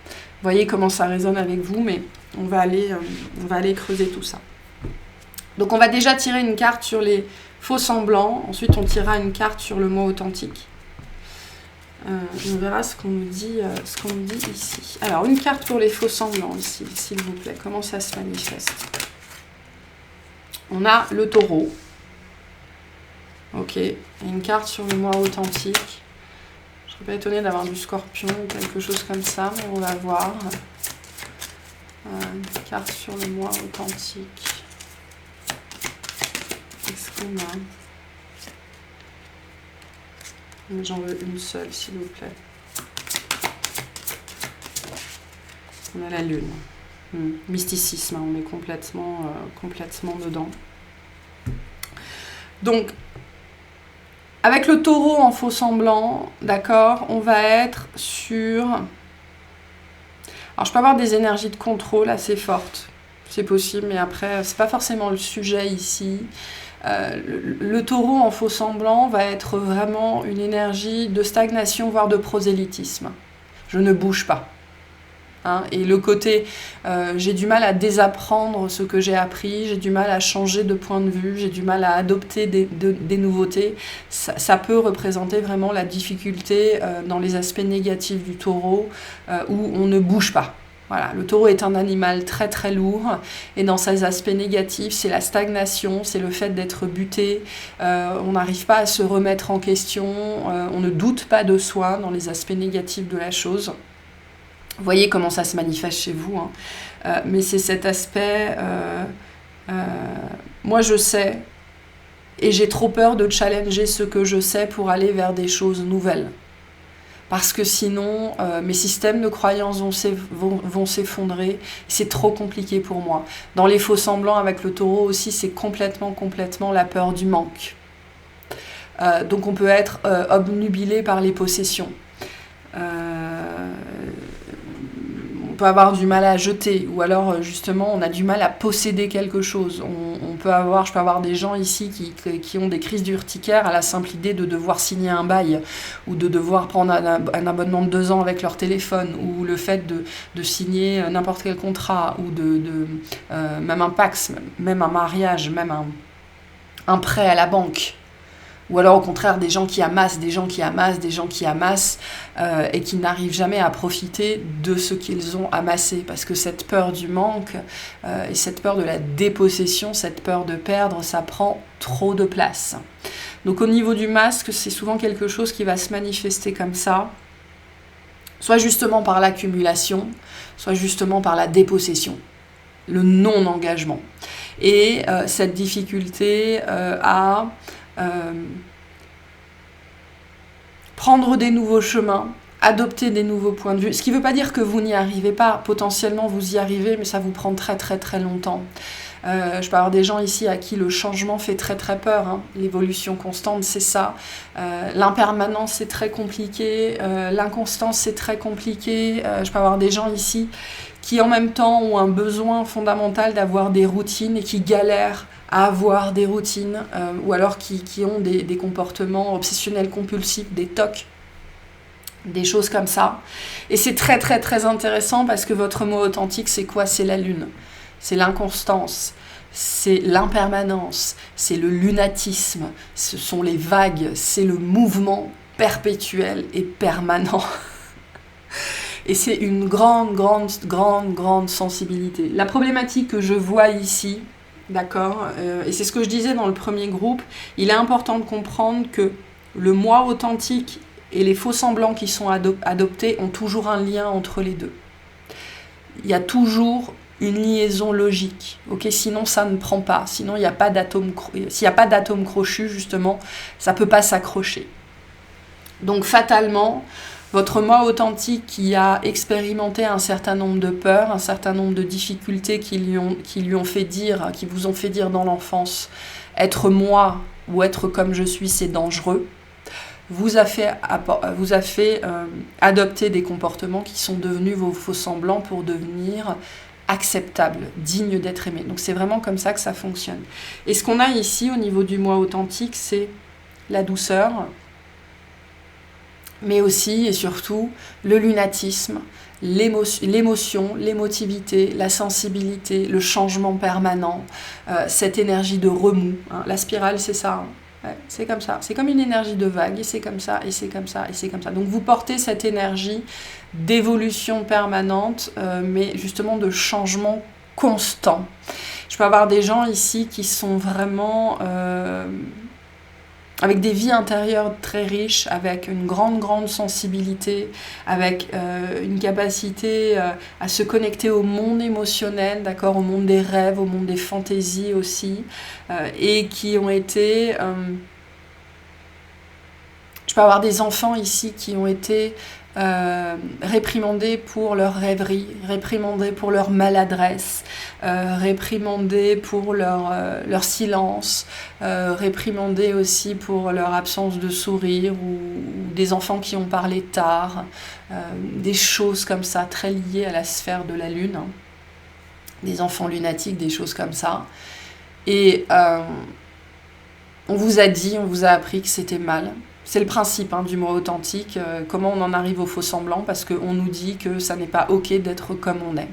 Vous voyez comment ça résonne avec vous, mais on va aller creuser tout ça. Donc on va déjà tirer une carte sur les faux semblants, ensuite on tirera une carte sur le mot authentique. On verra ce qu'on nous dit ici. Alors, une carte pour les faux semblants ici, s'il vous plaît. Comment ça se manifeste ? On a le taureau. Ok. Et une carte sur le moi authentique. Je ne serais pas étonnée d'avoir du scorpion ou quelque chose comme ça, mais on va voir. Une carte sur le moi authentique. Qu'est-ce qu'on a ? J'en veux une seule, s'il vous plaît. On a la lune. Mysticisme, on est complètement dedans. Donc, avec le taureau en faux semblant, d'accord, on va être sur... Alors, je peux avoir des énergies de contrôle assez fortes. C'est possible, mais après, c'est pas forcément le sujet ici. Le taureau en faux semblant va être vraiment une énergie de stagnation, voire de prosélytisme. Je ne bouge pas. Et le côté, j'ai du mal à désapprendre ce que j'ai appris, j'ai du mal à changer de point de vue, j'ai du mal à adopter des nouveautés. Ça peut représenter vraiment la difficulté dans les aspects négatifs du taureau, où on ne bouge pas. Voilà, le taureau est un animal très très lourd et dans ses aspects négatifs, c'est la stagnation, c'est le fait d'être buté, on n'arrive pas à se remettre en question, on ne doute pas de soi dans les aspects négatifs de la chose. Vous voyez comment ça se manifeste chez vous, mais c'est cet aspect, moi je sais et j'ai trop peur de challenger ce que je sais pour aller vers des choses nouvelles. parce que sinon mes systèmes de croyances vont s'effondrer, c'est trop compliqué pour moi. Dans les faux semblants avec le taureau aussi, c'est complètement la peur du manque. Donc on peut être obnubilé par les possessions. On peut avoir du mal à jeter, ou alors justement on a du mal à posséder quelque chose. Je peux avoir des gens ici qui ont des crises d'urticaire à la simple idée de devoir signer un bail, ou de devoir prendre un abonnement de 2 ans avec leur téléphone, ou le fait de signer n'importe quel contrat, ou même un Pacs, même un mariage, même un prêt à la banque. Ou alors au contraire des gens qui amassent et qui n'arrivent jamais à profiter de ce qu'ils ont amassé. Parce que cette peur du manque et cette peur de la dépossession, cette peur de perdre, ça prend trop de place. Donc au niveau du masque, c'est souvent quelque chose qui va se manifester comme ça, soit justement par l'accumulation, soit justement par la dépossession, le non-engagement. Et cette difficulté à prendre des nouveaux chemins, adopter des nouveaux points de vue. Ce qui ne veut pas dire que vous n'y arrivez pas. Potentiellement, vous y arrivez, mais ça vous prend très longtemps. Je peux avoir des gens ici à qui le changement fait très peur. Hein. L'évolution constante, c'est ça. L'impermanence, c'est très compliqué. L'inconstance, c'est très compliqué. Je peux avoir des gens ici qui, en même temps, ont un besoin fondamental d'avoir des routines et qui galèrent à avoir des routines, ou alors qui ont des comportements obsessionnels compulsifs, des TOC, des choses comme ça. Et c'est très intéressant parce que votre mot authentique, c'est quoi? C'est la lune, c'est l'inconstance, c'est l'impermanence, c'est le lunatisme, ce sont les vagues, c'est le mouvement perpétuel et permanent. Et c'est une grande sensibilité. La problématique que je vois ici, d'accord, et c'est ce que je disais dans le premier groupe, il est important de comprendre que le moi authentique et les faux semblants qui sont adoptés ont toujours un lien entre les deux. Il y a toujours une liaison logique, ok, sinon ça ne prend pas, sinon il n'y a pas d'atome, s'il n'y a pas d'atome crochu, justement, ça ne peut pas s'accrocher. Donc fatalement, votre moi authentique qui a expérimenté un certain nombre de peurs, un certain nombre de difficultés qui lui ont fait dire, qui vous ont fait dire dans l'enfance, être moi ou être comme je suis, c'est dangereux, vous a fait adopter des comportements qui sont devenus vos faux semblants pour devenir acceptables, dignes d'être aimés. Donc c'est vraiment comme ça que ça fonctionne. Et ce qu'on a ici au niveau du moi authentique, c'est la douceur, mais aussi et surtout le lunatisme, l'émotion, l'émotivité, la sensibilité, le changement permanent, cette énergie de remous. Hein. La spirale, c'est ça. Hein. Ouais, c'est comme ça. C'est comme une énergie de vague, et c'est comme ça, et c'est comme ça, et c'est comme ça. Donc vous portez cette énergie d'évolution permanente, mais justement de changement constant. Je peux avoir des gens ici qui sont vraiment avec des vies intérieures très riches, avec une grande sensibilité, avec une capacité à se connecter au monde émotionnel, d'accord, au monde des rêves, au monde des fantaisies aussi, et qui ont été... je peux avoir des enfants ici qui ont été réprimandés pour leur rêverie, réprimandés pour leur maladresse, réprimandés pour leur silence, réprimandés aussi pour leur absence de sourire, ou des enfants qui ont parlé tard, des choses comme ça, très liées à la sphère de la lune, hein. Des enfants lunatiques, des choses comme ça. Et on vous a appris que c'était mal. C'est le principe du mot authentique, comment on en arrive au faux semblant, parce qu'on nous dit que ça n'est pas ok d'être comme on est.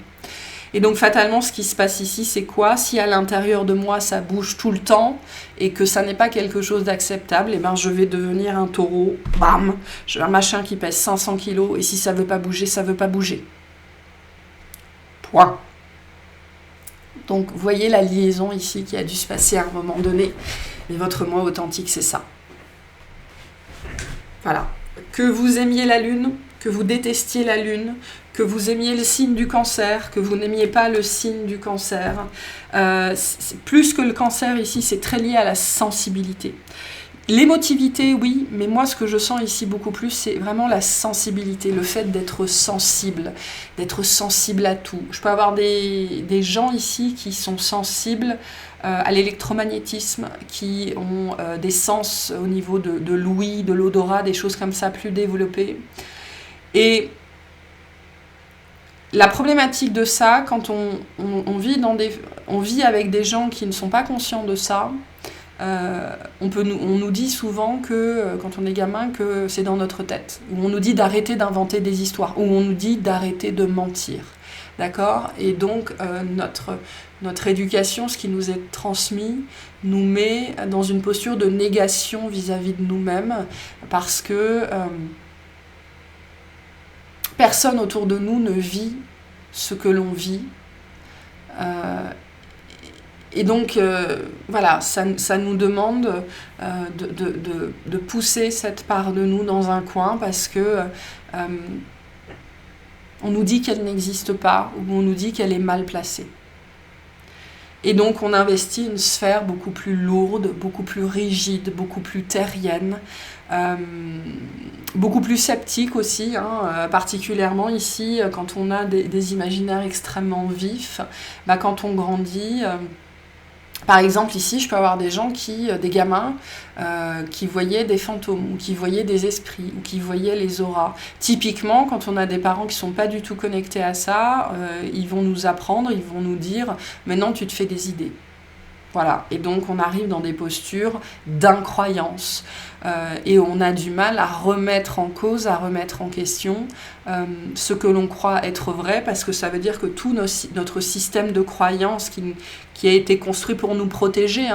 Et donc fatalement, ce qui se passe ici, c'est quoi? Si à l'intérieur de moi, ça bouge tout le temps, et que ça n'est pas quelque chose d'acceptable, et ben je vais devenir un taureau, bam, j'ai un machin qui pèse 500 kilos, et si ça veut pas bouger, ça veut pas bouger. Point. Donc vous voyez la liaison ici qui a dû se passer à un moment donné, et votre moi authentique, c'est ça. Voilà. Que vous aimiez la lune, que vous détestiez la lune, que vous aimiez le signe du cancer, que vous n'aimiez pas le signe du cancer. Plus que le cancer ici, c'est très lié à la sensibilité. L'émotivité, oui, mais moi, ce que je sens ici beaucoup plus, c'est vraiment la sensibilité, le fait d'être sensible à tout. Je peux avoir des gens ici qui sont sensibles à l'électromagnétisme, qui ont des sens au niveau de l'ouïe, de l'odorat, des choses comme ça plus développées. Et la problématique de ça, quand on vit avec des gens qui ne sont pas conscients de ça, on nous dit souvent que, quand on est gamin, que c'est dans notre tête. Ou on nous dit d'arrêter d'inventer des histoires. Ou on nous dit d'arrêter de mentir. D'accord ? Et donc, notre éducation, ce qui nous est transmis, nous met dans une posture de négation vis-à-vis de nous-mêmes. Parce que personne autour de nous ne vit ce que l'on vit. Et donc, voilà, ça nous demande de pousser cette part de nous dans un coin parce que on nous dit qu'elle n'existe pas ou on nous dit qu'elle est mal placée. Et donc, on investit une sphère beaucoup plus lourde, beaucoup plus rigide, beaucoup plus terrienne, beaucoup plus sceptique aussi, particulièrement ici, quand on a des imaginaires extrêmement vifs, quand on grandit... Par exemple, ici, je peux avoir des gens des gamins, qui voyaient des fantômes, ou qui voyaient des esprits, ou qui voyaient les auras. Typiquement, quand on a des parents qui ne sont pas du tout connectés à ça, ils vont nous apprendre, ils vont nous dire « maintenant tu te fais des idées ». Voilà, et donc on arrive dans des postures d'incroyance et on a du mal à remettre en cause, à remettre en question ce que l'on croit être vrai, parce que ça veut dire que tout notre système de croyance qui a été construit pour nous protéger,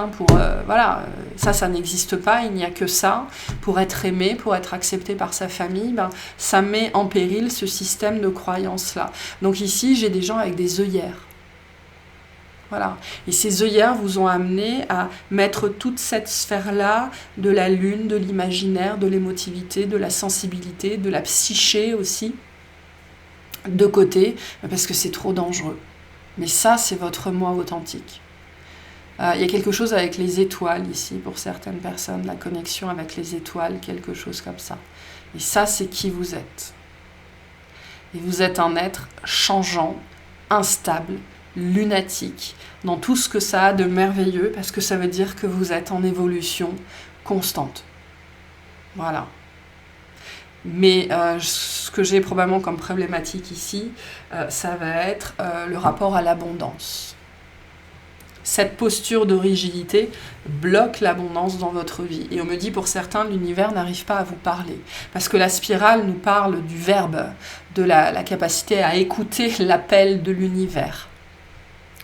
ça n'existe pas, il n'y a que ça, pour être aimé, pour être accepté par sa famille, ça met en péril ce système de croyance-là. Donc ici, j'ai des gens avec des œillères. Voilà. Et ces œillères vous ont amené à mettre toute cette sphère-là de la lune, de l'imaginaire, de l'émotivité, de la sensibilité, de la psyché aussi, de côté, parce que c'est trop dangereux. Mais ça, c'est votre moi authentique. Il y a quelque chose avec les étoiles ici, pour certaines personnes, la connexion avec les étoiles, quelque chose comme ça. Et ça, c'est qui vous êtes. Et vous êtes un être changeant, instable, lunatique, dans tout ce que ça a de merveilleux, parce que ça veut dire que vous êtes en évolution constante. Voilà. Mais ce que j'ai probablement comme problématique ici, ça va être le rapport à l'abondance. Cette posture de rigidité bloque l'abondance dans votre vie. Et on me dit, pour certains, l'univers n'arrive pas à vous parler. Parce que la spirale nous parle du verbe, de la capacité à écouter l'appel de l'univers.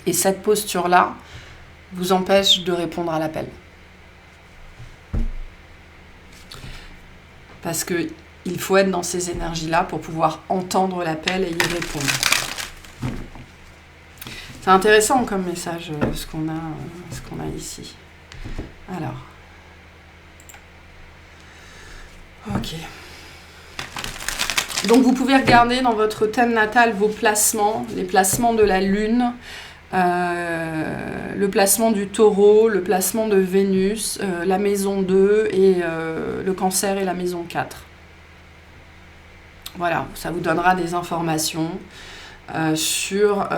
Et cette posture-là vous empêche de répondre à l'appel. Parce qu'il faut être dans ces énergies-là pour pouvoir entendre l'appel et y répondre. C'est intéressant comme message, ce qu'on a ici. Alors. Ok. Donc vous pouvez regarder dans votre thème natal vos placements, les placements de la Lune, le placement du Taureau, le placement de Vénus, la maison 2 et le Cancer et la maison 4. Voilà, ça vous donnera des informations sur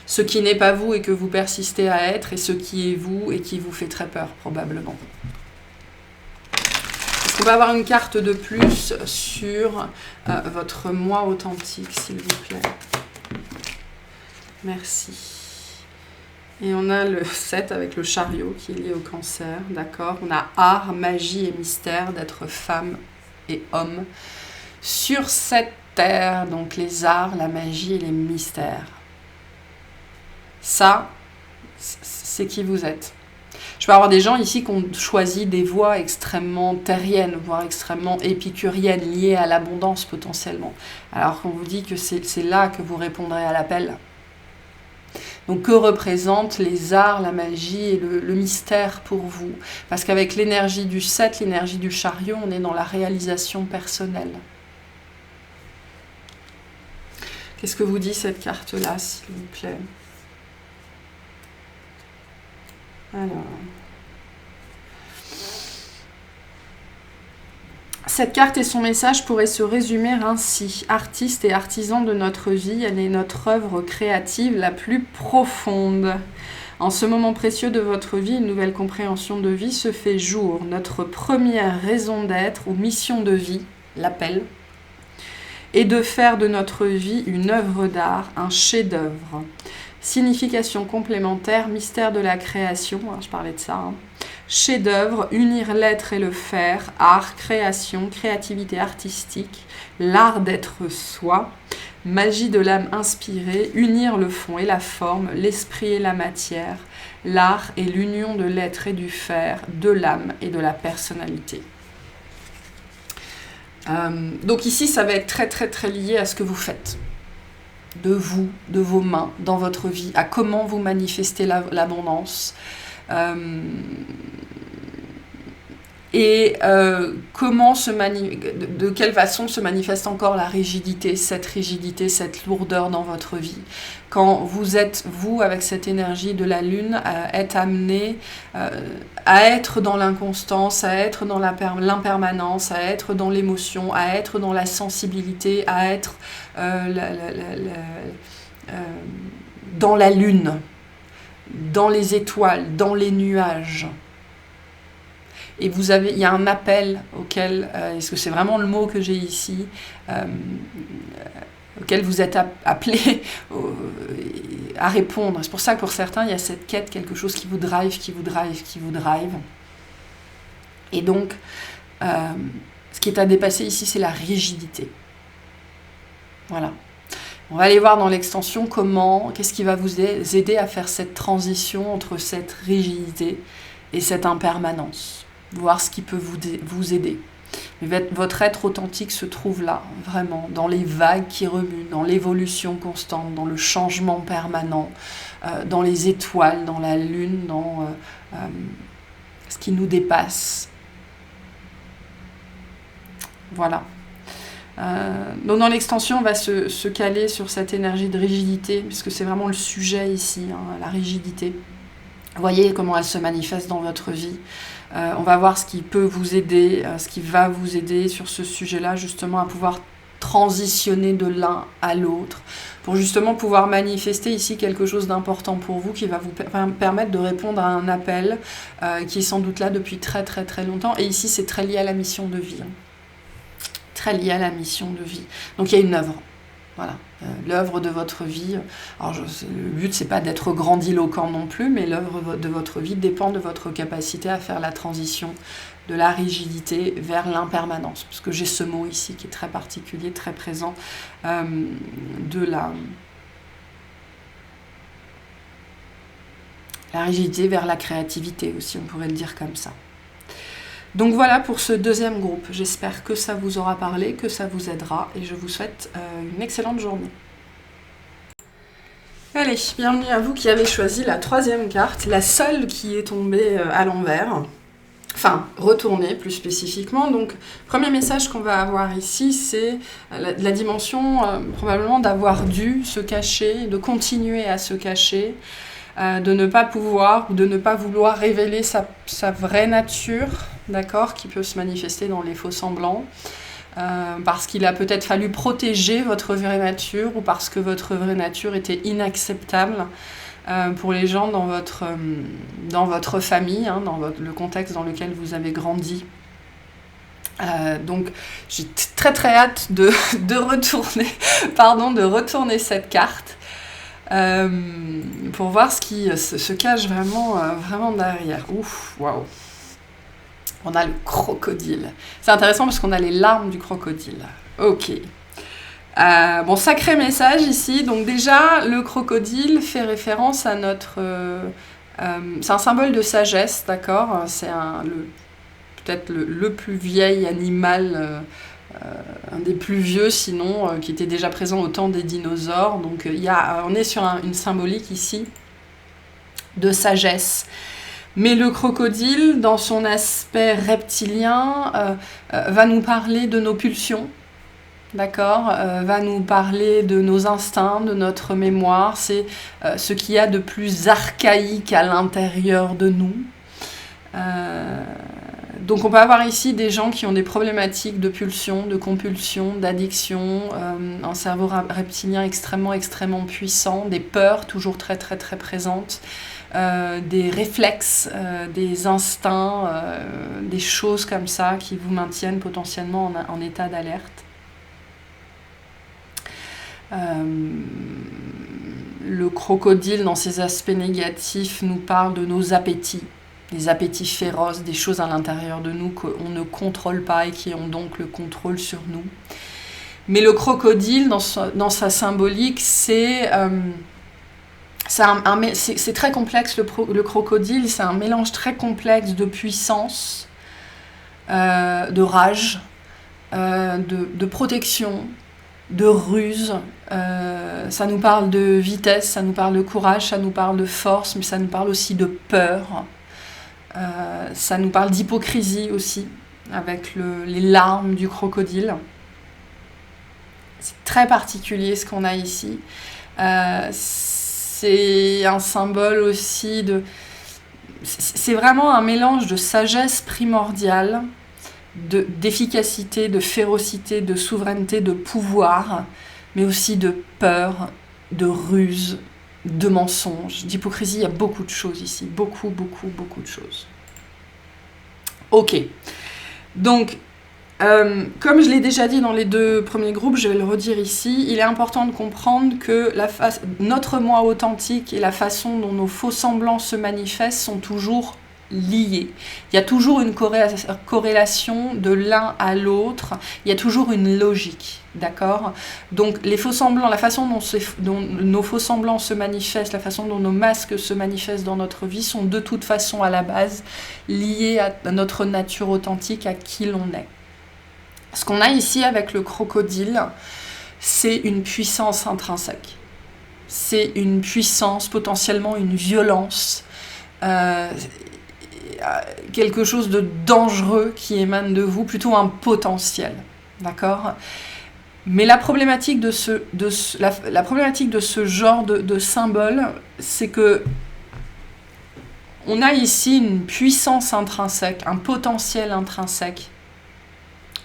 ce qui n'est pas vous et que vous persistez à être, et ce qui est vous et qui vous fait très peur probablement. Est-ce qu'on peut avoir une carte de plus sur votre moi authentique, s'il vous plaît? Merci. Et on a le 7 avec le chariot qui est lié au Cancer, d'accord. On a art, magie et mystère, d'être femme et homme sur cette terre, donc les arts, la magie et les mystères. Ça, c'est qui vous êtes. Je peux avoir des gens ici qui ont choisi des voies extrêmement terriennes, voire extrêmement épicuriennes, liées à l'abondance potentiellement. Alors qu'on vous dit que c'est là que vous répondrez à l'appel. Donc que représentent les arts, la magie et le mystère pour vous? Parce qu'avec l'énergie du 7, l'énergie du chariot, on est dans la réalisation personnelle. Qu'est-ce que vous dit cette carte-là, s'il vous plaît? Alors... Cette carte et son message pourraient se résumer ainsi. Artiste et artisan de notre vie, elle est notre œuvre créative la plus profonde. En ce moment précieux de votre vie, une nouvelle compréhension de vie se fait jour. Notre première raison d'être ou mission de vie, l'appel, est de faire de notre vie une œuvre d'art, un chef-d'œuvre. Signification complémentaire, mystère de la création, je parlais de ça. Chef-d'œuvre, unir l'être et le faire, art, création, créativité artistique, l'art d'être soi, magie de l'âme inspirée, unir le fond et la forme, l'esprit et la matière, l'art et l'union de l'être et du faire, de l'âme et de la personnalité. Donc ici, ça va être très très très lié à ce que vous faites. De vous, de vos mains, dans votre vie, à comment vous manifestez l'abondance. Comment de quelle façon se manifeste encore la rigidité, cette lourdeur dans votre vie. Quand vous êtes, vous, avec cette énergie de la Lune, êtes amené à être dans l'inconstance, à être dans l'impermanence, à être dans l'émotion, à être dans la sensibilité, à être dans la Lune, dans les étoiles, dans les nuages. Et il y a un appel auquel, est-ce que c'est vraiment le mot que j'ai ici, auquel vous êtes appelé à répondre. C'est pour ça que pour certains, il y a cette quête, quelque chose qui vous drive. Et donc, ce qui est à dépasser ici, c'est la rigidité. Voilà. On va aller voir dans l'extension qu'est-ce qui va vous aider à faire cette transition entre cette rigidité et cette impermanence. Voir ce qui peut vous aider. Mais votre être authentique se trouve là, vraiment, dans les vagues qui remuent, dans l'évolution constante, dans le changement permanent, dans les étoiles, dans la lune, dans ce qui nous dépasse. Voilà. Donc dans l'extension, on va se caler sur cette énergie de rigidité, puisque c'est vraiment le sujet ici, la rigidité. Voyez comment elle se manifeste dans votre vie. On va voir ce qui peut vous aider, ce qui va vous aider sur ce sujet-là, justement, à pouvoir transitionner de l'un à l'autre, pour justement pouvoir manifester ici quelque chose d'important pour vous, qui va vous permettre de répondre à un appel qui est sans doute là depuis très très très longtemps. Et ici, c'est très lié à la mission de vie. Très lié à la mission de vie. Donc il y a une œuvre. Voilà, l'œuvre de votre vie. Alors, le but, c'est pas d'être grandiloquent non plus, mais l'œuvre de votre vie dépend de votre capacité à faire la transition de la rigidité vers l'impermanence. Parce que j'ai ce mot ici qui est très particulier, très présent, de la rigidité vers la créativité aussi, on pourrait le dire comme ça. Donc voilà pour ce deuxième groupe. J'espère que ça vous aura parlé, que ça vous aidera et je vous souhaite une excellente journée. Allez, bienvenue à vous qui avez choisi la troisième carte, la seule qui est tombée à l'envers. Enfin, retournée plus spécifiquement. Donc, premier message qu'on va avoir ici, c'est la dimension probablement d'avoir dû se cacher, de continuer à se cacher, de ne pas pouvoir ou de ne pas vouloir révéler sa vraie nature, d'accord, qui peut se manifester dans les faux semblants, parce qu'il a peut-être fallu protéger votre vraie nature ou parce que votre vraie nature était inacceptable pour les gens dans votre famille, dans le contexte dans lequel vous avez grandi. Donc j'ai très très hâte de retourner cette carte. Pour voir ce qui se cache vraiment derrière. Ouf, waouh. On a le crocodile. C'est intéressant parce qu'on a les larmes du crocodile. Ok. Bon, sacré message ici. Donc déjà, le crocodile fait référence à notre... c'est un symbole de sagesse, d'accord ? C'est peut-être le plus vieil animal... un des plus vieux sinon, qui était déjà présent au temps des dinosaures. Donc on est sur une symbolique ici de sagesse. Mais le crocodile, dans son aspect reptilien, va nous parler de nos pulsions, d'accord, va nous parler de nos instincts, de notre mémoire. C'est ce qu'il y a de plus archaïque à l'intérieur de nous. Donc on peut avoir ici des gens qui ont des problématiques de pulsion, de compulsion, d'addiction, un cerveau reptilien extrêmement puissant, des peurs toujours très présentes, des réflexes, des instincts, des choses comme ça qui vous maintiennent potentiellement en état d'alerte. Le crocodile, dans ses aspects négatifs, nous parle de nos appétits, des appétits féroces, des choses à l'intérieur de nous qu'on ne contrôle pas et qui ont donc le contrôle sur nous. Mais le crocodile, dans sa symbolique, c'est très complexe. Le crocodile, c'est un mélange très complexe de puissance, de rage, de protection, de ruse. Ça nous parle de vitesse, ça nous parle de courage, ça nous parle de force, mais ça nous parle aussi de peur. Ça nous parle d'hypocrisie aussi, avec les larmes du crocodile. C'est très particulier ce qu'on a ici. C'est un symbole aussi de... C'est vraiment un mélange de sagesse primordiale, d'efficacité, de férocité, de souveraineté, de pouvoir, mais aussi de peur, de ruse, de mensonges, d'hypocrisie. Il y a beaucoup de choses ici, beaucoup de choses. Ok, donc comme je l'ai déjà dit dans les 2 premiers groupes, je vais le redire ici, il est important de comprendre que notre moi authentique et la façon dont nos faux semblants se manifestent sont toujours liés. Il y a toujours une corrélation de l'un à l'autre, il y a toujours une logique, d'accord ? Donc les faux semblants, la façon dont nos faux semblants se manifestent, la façon dont nos masques se manifestent dans notre vie sont de toute façon à la base liés à notre nature authentique, à qui l'on est. Ce qu'on a ici avec le crocodile, c'est une puissance intrinsèque. C'est une puissance, potentiellement une violence, quelque chose de dangereux qui émane de vous, plutôt un potentiel, d'accord ? Mais la problématique de ce genre de symbole, c'est que on a ici une puissance intrinsèque, un potentiel intrinsèque,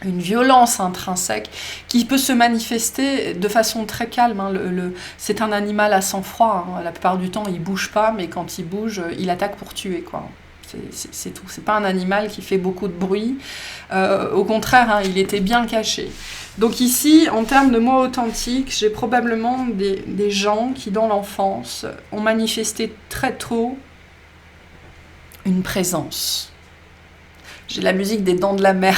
une violence intrinsèque qui peut se manifester de façon très calme. C'est un animal à sang-froid. La plupart du temps, il bouge pas, mais quand il bouge, il attaque pour tuer, quoi. C'est tout. C'est pas un animal qui fait beaucoup de bruit. Au contraire, il était bien caché. Donc ici, en termes de moi authentique, j'ai probablement des gens qui, dans l'enfance, ont manifesté très tôt une présence. J'ai la musique des Dents de la Mer.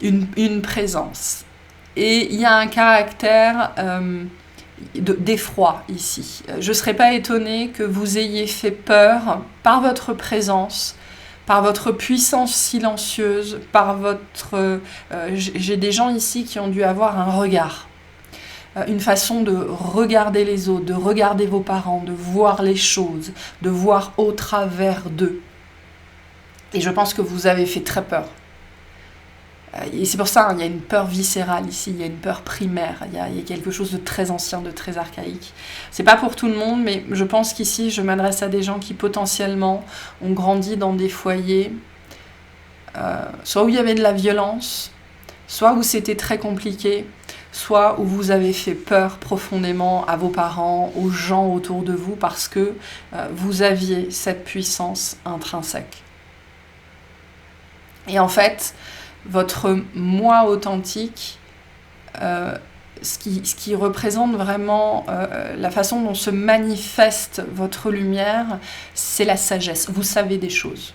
Une présence. Et il y a un caractère d'effroi ici. Je ne serais pas étonnée que vous ayez fait peur par votre présence, par votre puissance silencieuse, par votre... j'ai des gens ici qui ont dû avoir un regard, une façon de regarder les autres, de regarder vos parents, de voir les choses, de voir au travers d'eux. Et je pense que vous avez fait très peur. Et c'est pour ça, il y a une peur viscérale ici, il y a une peur primaire, il y a quelque chose de très ancien, de très archaïque. C'est pas pour tout le monde, mais je pense qu'ici, je m'adresse à des gens qui potentiellement ont grandi dans des foyers, soit où il y avait de la violence, soit où c'était très compliqué, soit où vous avez fait peur profondément à vos parents, aux gens autour de vous, parce que vous aviez cette puissance intrinsèque. Et en fait, votre moi authentique, ce qui représente vraiment la façon dont se manifeste votre lumière, c'est la sagesse. Vous savez des choses.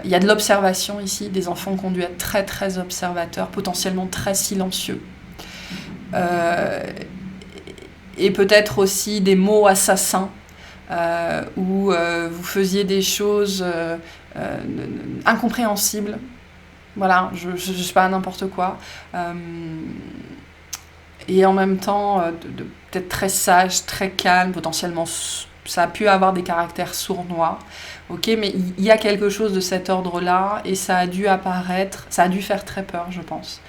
Il y a de l'observation ici, des enfants qui ont dû être très très observateurs, potentiellement très silencieux. Et peut-être aussi des mots assassins, où vous faisiez des choses incompréhensibles. Voilà, je ne sais pas, n'importe quoi. Et en même temps, peut-être très sage, très calme, potentiellement, ça a pu avoir des caractères sournois. Ok, mais il y a quelque chose de cet ordre-là, et ça a dû apparaître, ça a dû faire très peur, je pense.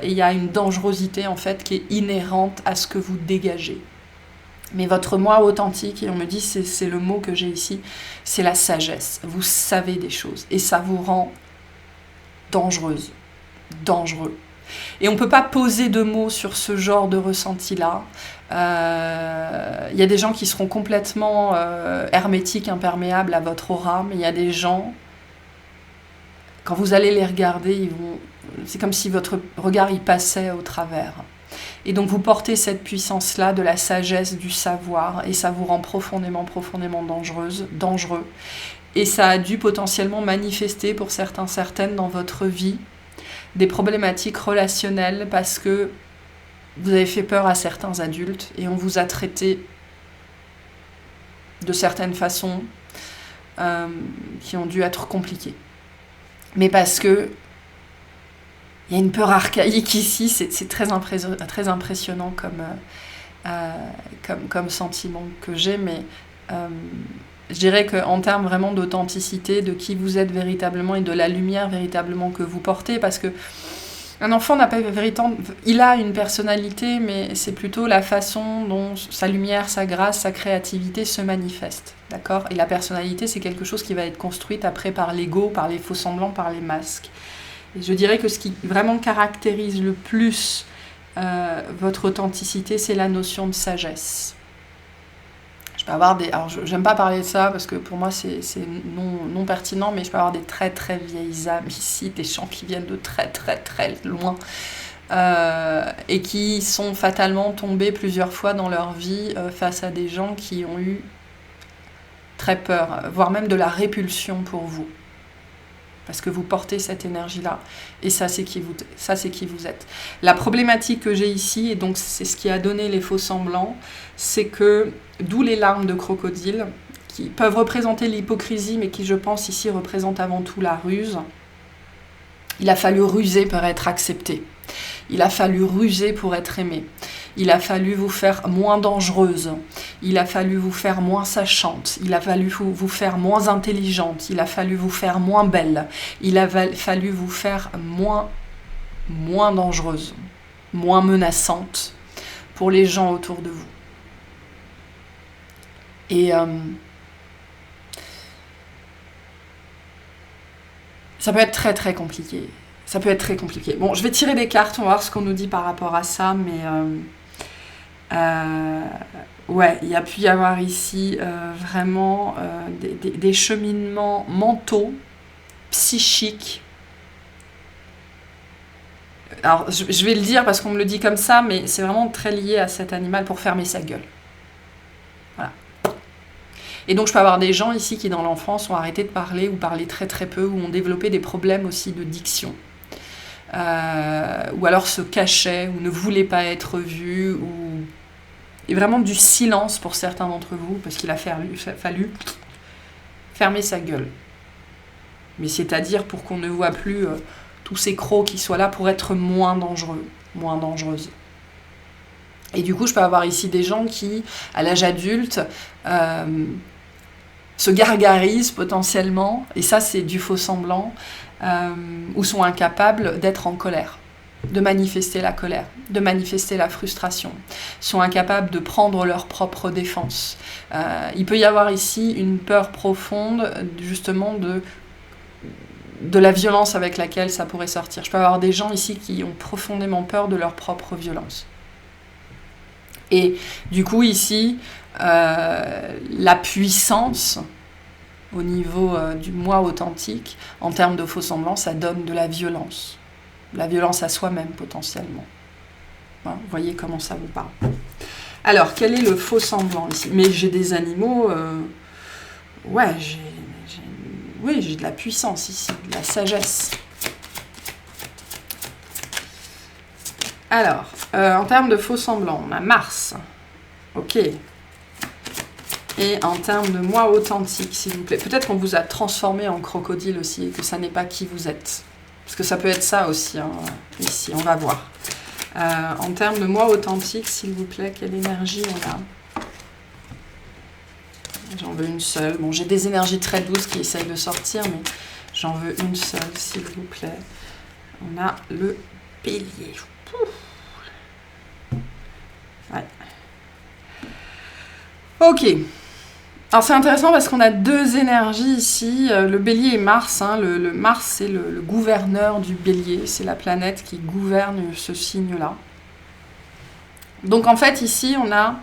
Et il y a une dangerosité, en fait, qui est inhérente à ce que vous dégagez. Mais votre moi authentique, et on me dit, c'est le mot que j'ai ici, c'est la sagesse. Vous savez des choses et ça vous rend dangereuse, dangereux. Et on ne peut pas poser de mots sur ce genre de ressenti-là. Il y a des gens qui seront complètement hermétiques, imperméables à votre aura, mais il y a des gens, quand vous allez les regarder, c'est comme si votre regard y passait au travers. Et donc vous portez cette puissance-là de la sagesse, du savoir, et ça vous rend profondément, profondément dangereux. Et ça a dû potentiellement manifester pour certains, certaines dans votre vie des problématiques relationnelles parce que vous avez fait peur à certains adultes et on vous a traité de certaines façons qui ont dû être compliquées. Mais parce que il y a une peur archaïque ici, c'est très impressionnant comme sentiment que j'ai, mais je dirais qu'en termes vraiment d'authenticité, de qui vous êtes véritablement et de la lumière véritablement que vous portez, parce que un enfant n'a pas véritablement... Il a une personnalité, mais c'est plutôt la façon dont sa lumière, sa grâce, sa créativité se manifeste. D'accord ? Et la personnalité, c'est quelque chose qui va être construite après par l'ego, par les faux-semblants, par les masques. Et je dirais que ce qui vraiment caractérise le plus votre authenticité, c'est la notion de sagesse. Je peux avoir des... Alors, j'aime pas parler de ça parce que pour moi, c'est non pertinent, mais je peux avoir des très très vieilles âmes ici, des gens qui viennent de très très très loin et qui sont fatalement tombés plusieurs fois dans leur vie face à des gens qui ont eu très peur, voire même de la répulsion pour vous. Parce que vous portez cette énergie-là. Et ça, c'est qui vous êtes. La problématique que j'ai ici, et donc c'est ce qui a donné les faux semblants, c'est que, d'où les larmes de crocodile, qui peuvent représenter l'hypocrisie, mais qui, je pense, ici, représentent avant tout la ruse. Il a fallu ruser pour être accepté. Il a fallu ruser pour être aimé. Il a fallu vous faire moins dangereuse. Il a fallu vous faire moins sachante. Il a fallu vous faire moins intelligente. Il a fallu vous faire moins belle. Il a fallu vous faire moins dangereuse, moins menaçante pour les gens autour de vous. Et ça peut être très très compliqué. Ça peut être très compliqué. Bon, je vais tirer des cartes, on va voir ce qu'on nous dit par rapport à ça, mais ouais, il y a pu y avoir ici vraiment des cheminements mentaux, psychiques. Alors, je vais le dire parce qu'on me le dit comme ça, mais c'est vraiment très lié à cet animal pour fermer sa gueule. Voilà. Et donc, je peux avoir des gens ici qui, dans l'enfance, ont arrêté de parler ou parlé très très peu, ou ont développé des problèmes aussi de diction. Ou alors se cachaient, ou ne voulaient pas être vus, ou... Et vraiment du silence pour certains d'entre vous, parce qu'il a fallu fermer sa gueule. Mais c'est-à-dire pour qu'on ne voit plus tous ces crocs qui soient là pour être moins dangereux, moins dangereuses. Et du coup, je peux avoir ici des gens qui, à l'âge adulte, se gargarisent potentiellement, et ça c'est du faux semblant, ou sont incapables d'être en colère, de manifester la colère, de manifester la frustration, sont incapables de prendre leur propre défense. Il peut y avoir ici une peur profonde, justement, de la violence avec laquelle ça pourrait sortir. Je peux avoir des gens ici qui ont profondément peur de leur propre violence. Et du coup, ici, la puissance au niveau du moi authentique, en termes de faux semblants, ça donne de la violence à soi-même potentiellement. Voilà, vous voyez comment ça vous parle. Alors, quel est le faux semblant ici ? Mais j'ai des animaux... Ouais, j'ai de la puissance ici, de la sagesse. Alors, en termes de faux semblants, on a Mars. Ok. Et en termes de moi authentique, s'il vous plaît. Peut-être qu'on vous a transformé en crocodile aussi et que ça n'est pas qui vous êtes. Parce que ça peut être ça aussi, hein, ici, on va voir. En termes de moi authentique, s'il vous plaît, quelle énergie on a ? J'en veux une seule. Bon, j'ai des énergies très douces qui essayent de sortir, mais j'en veux une seule, s'il vous plaît. On a le bélier. Ouais. Ok. Alors c'est intéressant parce qu'on a deux énergies ici, le bélier et Mars. Hein. Le Mars, c'est le gouverneur du bélier, c'est la planète qui gouverne ce signe-là. Donc en fait, ici, on a...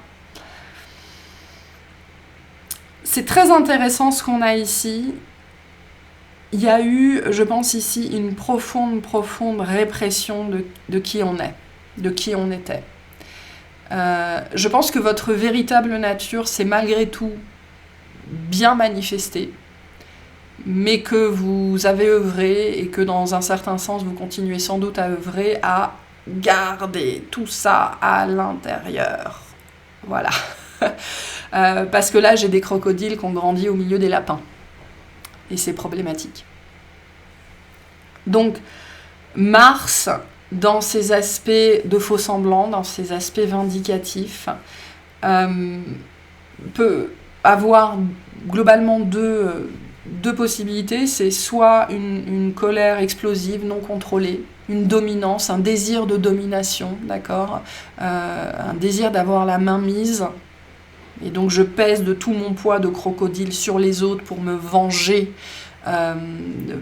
C'est très intéressant ce qu'on a ici. Il y a eu, je pense ici, une profonde répression de qui on est, de qui on était. Je pense que votre véritable nature, c'est malgré tout bien manifesté, mais que vous avez œuvré et que dans un certain sens, vous continuez sans doute à œuvrer à garder tout ça à l'intérieur. Voilà. Parce que là, j'ai des crocodiles qui ont grandi au milieu des lapins. Et c'est problématique. Donc, Mars, dans ses aspects de faux-semblants, dans ses aspects vindicatifs, peut avoir globalement deux possibilités. C'est soit une colère explosive, non contrôlée, une dominance, un désir de domination, d'accord, un désir d'avoir la main mise. Et donc je pèse de tout mon poids de crocodile sur les autres pour me venger de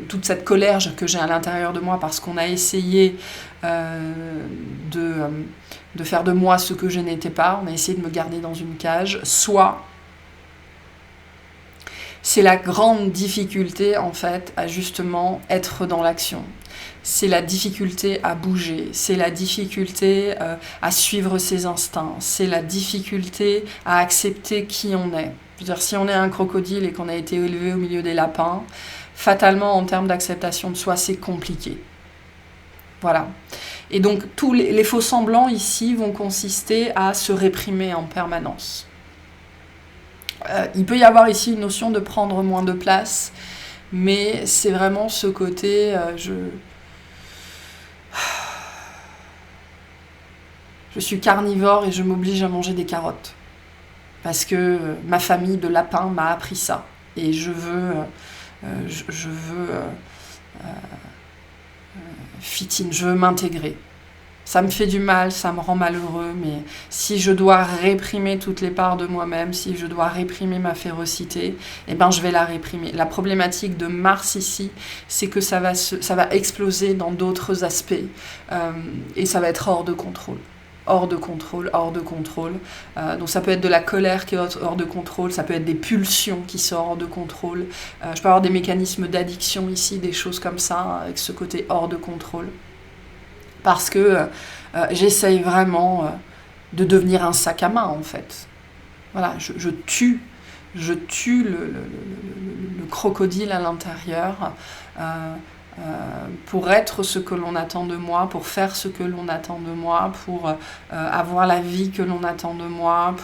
toute cette colère que j'ai à l'intérieur de moi parce qu'on a essayé de faire de moi ce que je n'étais pas, on a essayé de me garder dans une cage, soit c'est la grande difficulté en fait à justement être dans l'action. C'est la difficulté à bouger, c'est la difficulté à suivre ses instincts, c'est la difficulté à accepter qui on est. Je veux dire, si on est un crocodile et qu'on a été élevé au milieu des lapins, fatalement, en termes d'acceptation de soi, c'est compliqué. Voilà. Et donc, tous les faux-semblants ici vont consister à se réprimer en permanence. Il peut y avoir ici une notion de prendre moins de place, mais c'est vraiment ce côté... Je suis carnivore et je m'oblige à manger des carottes. Parce que ma famille de lapins m'a appris ça. Et je veux fit in, je veux m'intégrer. Ça me fait du mal, ça me rend malheureux, mais si je dois réprimer toutes les parts de moi-même, si je dois réprimer ma férocité, eh ben je vais la réprimer. La problématique de Mars ici, c'est que ça va exploser dans d'autres aspects et ça va être hors de contrôle. Hors de contrôle. Donc ça peut être de la colère qui est hors de contrôle, ça peut être des pulsions qui sont hors de contrôle. Je peux avoir des mécanismes d'addiction ici, des choses comme ça, avec ce côté hors de contrôle. Parce que j'essaye vraiment de devenir un sac à main, en fait. Voilà, je tue le crocodile à l'intérieur pour être ce que l'on attend de moi, pour faire ce que l'on attend de moi, pour avoir la vie que l'on attend de moi,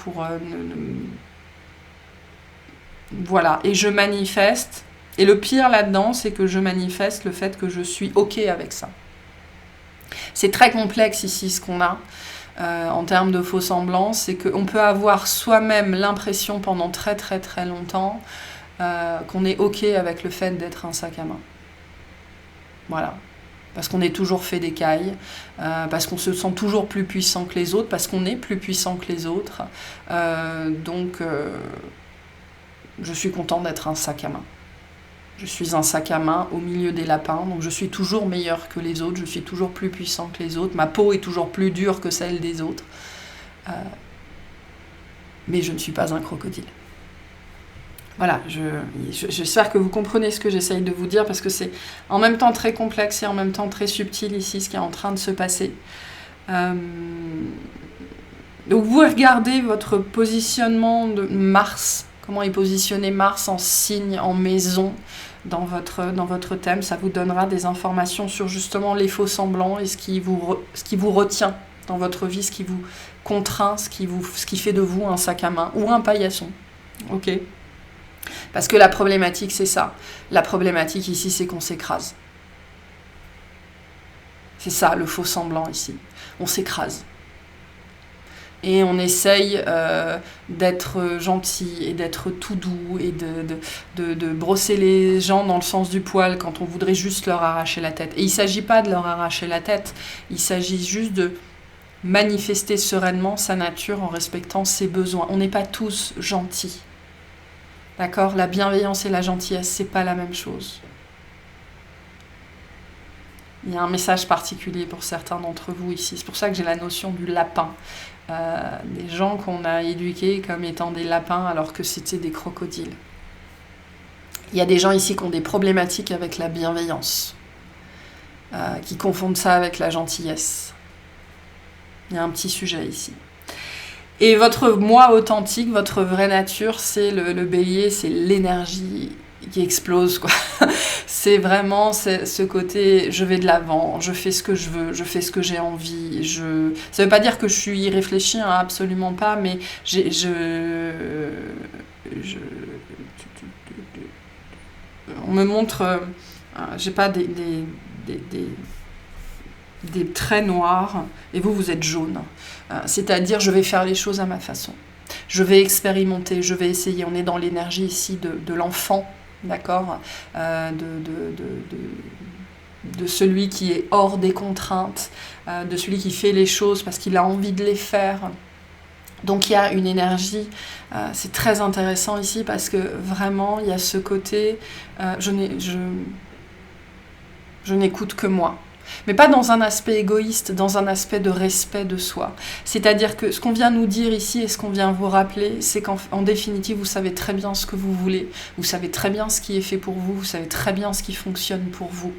voilà, et je manifeste. Et le pire là-dedans, c'est que je manifeste le fait que je suis OK avec ça. C'est très complexe ici ce qu'on a en termes de faux semblants, c'est qu'on peut avoir soi-même l'impression pendant très très très longtemps qu'on est OK avec le fait d'être un sac à main. Voilà. Parce qu'on est toujours fait d'écailles, parce qu'on se sent toujours plus puissant que les autres, parce qu'on est plus puissant que les autres. Donc, je suis content d'être un sac à main. Je suis un sac à main au milieu des lapins, donc je suis toujours meilleur que les autres, je suis toujours plus puissant que les autres, ma peau est toujours plus dure que celle des autres. Mais je ne suis pas un crocodile. Voilà, j'espère que vous comprenez ce que j'essaye de vous dire, parce que c'est en même temps très complexe et en même temps très subtil ici, ce qui est en train de se passer. Donc vous regardez votre positionnement de Mars, comment est positionné Mars en signe, en maison, dans votre thème. Ça vous donnera des informations sur justement les faux semblants et ce qui vous retient dans votre vie, ce qui vous contraint, ce qui fait de vous un sac à main ou un paillasson. Ok ? Parce que la problématique, c'est ça. La problématique ici, c'est qu'on s'écrase. C'est ça, le faux semblant ici. On s'écrase. Et on essaye d'être gentil et d'être tout doux et de brosser les gens dans le sens du poil quand on voudrait juste leur arracher la tête. Et il ne s'agit pas de leur arracher la tête, il s'agit juste manifester sereinement sa nature en respectant ses besoins. On n'est pas tous gentils. D'accord? La bienveillance et la gentillesse, c'est pas la même chose. Il y a un message particulier pour certains d'entre vous ici. C'est pour ça que j'ai la notion du lapin. Des gens qu'on a éduqués comme étant des lapins alors que c'était des crocodiles. Il y a des gens ici qui ont des problématiques avec la bienveillance, qui confondent ça avec la gentillesse. Il y a un petit sujet ici. Et votre moi authentique, votre vraie nature, c'est le bélier, c'est l'énergie qui explose, quoi. C'est vraiment ce côté, je vais de l'avant, je fais ce que je veux, je fais ce que j'ai envie. Ça veut pas dire que je suis irréfléchie, hein, absolument pas, mais on me montre, j'ai pas des traits noirs, et vous êtes jaune. C'est-à-dire, je vais faire les choses à ma façon. Je vais expérimenter, je vais essayer. On est dans l'énergie ici de l'enfant, d'accord, de celui qui est hors des contraintes, de celui qui fait les choses parce qu'il a envie de les faire. Donc il y a une énergie, c'est très intéressant ici parce que vraiment il y a ce côté, je n'écoute que moi. Mais pas dans un aspect égoïste, dans un aspect de respect de soi. C'est-à-dire que ce qu'on vient nous dire ici et ce qu'on vient vous rappeler, c'est qu'en définitive, vous savez très bien ce que vous voulez, vous savez très bien ce qui est fait pour vous, vous savez très bien ce qui fonctionne pour vous.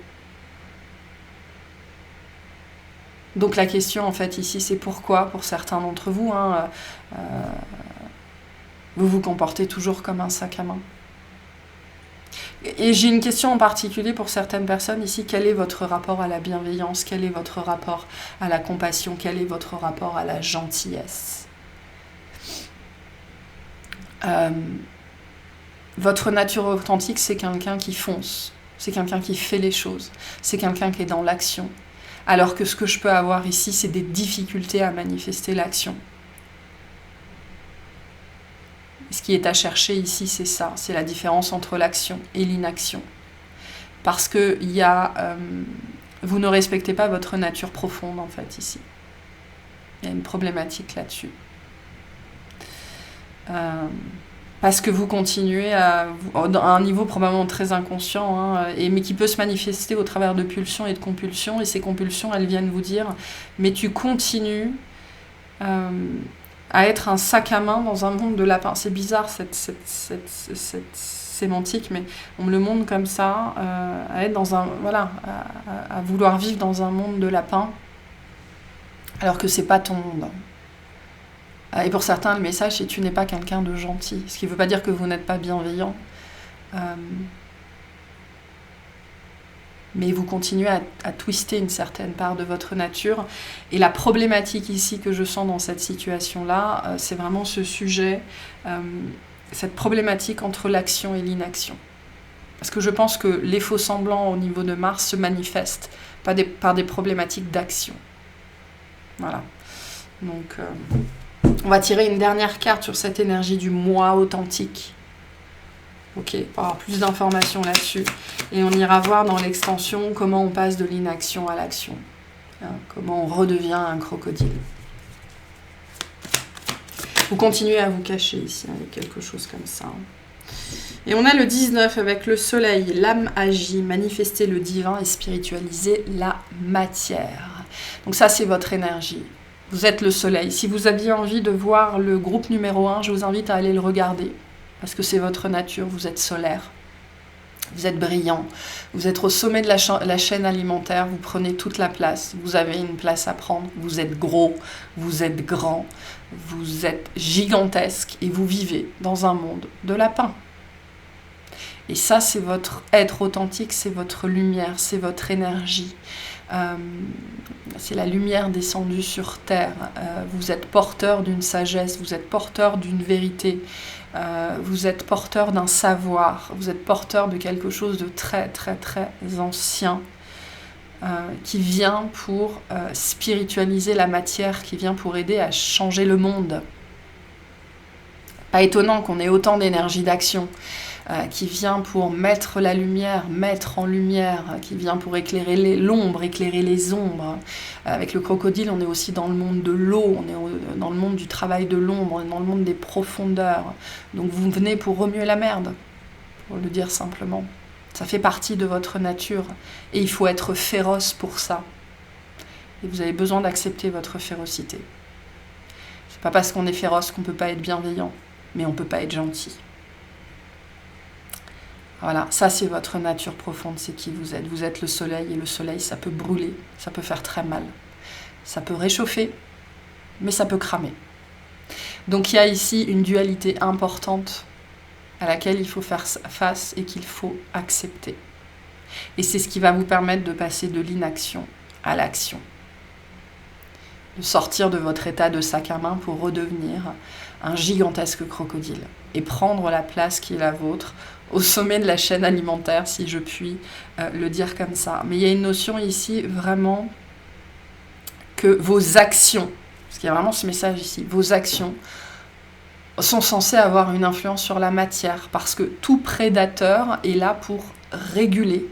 Donc la question, en fait, ici, c'est pourquoi, pour certains d'entre vous, vous vous comportez toujours comme un sac à main. Et j'ai une question en particulier pour certaines personnes ici. Quel est votre rapport à la bienveillance? Quel est votre rapport à la compassion? Quel est votre rapport à la gentillesse? Votre nature authentique, c'est quelqu'un qui fonce. C'est quelqu'un qui fait les choses. C'est quelqu'un qui est dans l'action. Alors que ce que je peux avoir ici, c'est des difficultés à manifester l'action. Ce qui est à chercher ici, c'est ça, c'est la différence entre l'action et l'inaction. Parce que vous ne respectez pas votre nature profonde, en fait, ici. Il y a une problématique là-dessus. Parce que vous continuez à un niveau probablement très inconscient, mais qui peut se manifester au travers de pulsions et de compulsions, et ces compulsions, elles viennent vous dire « mais tu continues à être un sac à main dans un monde de lapins ». C'est bizarre cette sémantique, mais on me le montre comme ça, à être dans à vouloir vivre dans un monde de lapins, alors que c'est pas ton monde. Et pour certains, le message, c'est « tu n'es pas quelqu'un de gentil ». Ce qui ne veut pas dire que vous n'êtes pas bienveillant. Mais vous continuez à twister une certaine part de votre nature. Et la problématique ici que je sens dans cette situation-là, c'est vraiment ce sujet, cette problématique entre l'action et l'inaction. Parce que je pense que les faux-semblants au niveau de Mars se manifestent par des problématiques d'action. Voilà. Donc... on va tirer une dernière carte sur cette énergie du moi authentique. Ok, pour avoir plus d'informations là-dessus. Et on ira voir dans l'extension comment on passe de l'inaction à l'action. Comment on redevient un crocodile. Vous continuez à vous cacher ici, il y a quelque chose comme ça. Et on a le 19 avec le soleil, l'âme agit, manifester le divin et spiritualiser la matière. Donc ça, c'est votre énergie. Vous êtes le soleil. Si vous aviez envie de voir le groupe numéro 1, je vous invite à aller le regarder. Parce que c'est votre nature, vous êtes solaire. Vous êtes brillant. Vous êtes au sommet de la chaîne alimentaire. Vous prenez toute la place. Vous avez une place à prendre. Vous êtes gros. Vous êtes grand. Vous êtes gigantesque. Et vous vivez dans un monde de lapins. Et ça, c'est votre être authentique. C'est votre lumière. C'est votre énergie. C'est la lumière descendue sur terre. Vous êtes porteur d'une sagesse, vous êtes porteur d'une vérité, vous êtes porteur d'un savoir, vous êtes porteur de quelque chose de très très très ancien qui vient pour spiritualiser la matière, qui vient pour aider à changer le monde. Pas étonnant qu'on ait autant d'énergie d'action. qui vient pour mettre la lumière, mettre en lumière, qui vient pour éclairer l'ombre, éclairer les ombres. Avec le crocodile, on est aussi dans le monde de l'eau, on est dans le monde du travail de l'ombre, on est dans le monde des profondeurs. Donc vous venez pour remuer la merde, pour le dire simplement. Ça fait partie de votre nature et il faut être féroce pour ça. Et vous avez besoin d'accepter votre férocité. C'est pas parce qu'on est féroce qu'on peut pas être bienveillant, mais on peut pas être gentil. Voilà, ça c'est votre nature profonde, c'est qui vous êtes. Vous êtes le soleil et le soleil ça peut brûler, ça peut faire très mal. Ça peut réchauffer, mais ça peut cramer. Donc il y a ici une dualité importante à laquelle il faut faire face et qu'il faut accepter. Et c'est ce qui va vous permettre de passer de l'inaction à l'action. De sortir de votre état de sac à main pour redevenir un gigantesque crocodile et prendre la place qui est la vôtre au sommet de la chaîne alimentaire, si je puis le dire comme ça. Mais il y a une notion ici vraiment que vos actions, parce qu'il y a vraiment ce message ici, vos actions sont censées avoir une influence sur la matière, parce que tout prédateur est là pour réguler.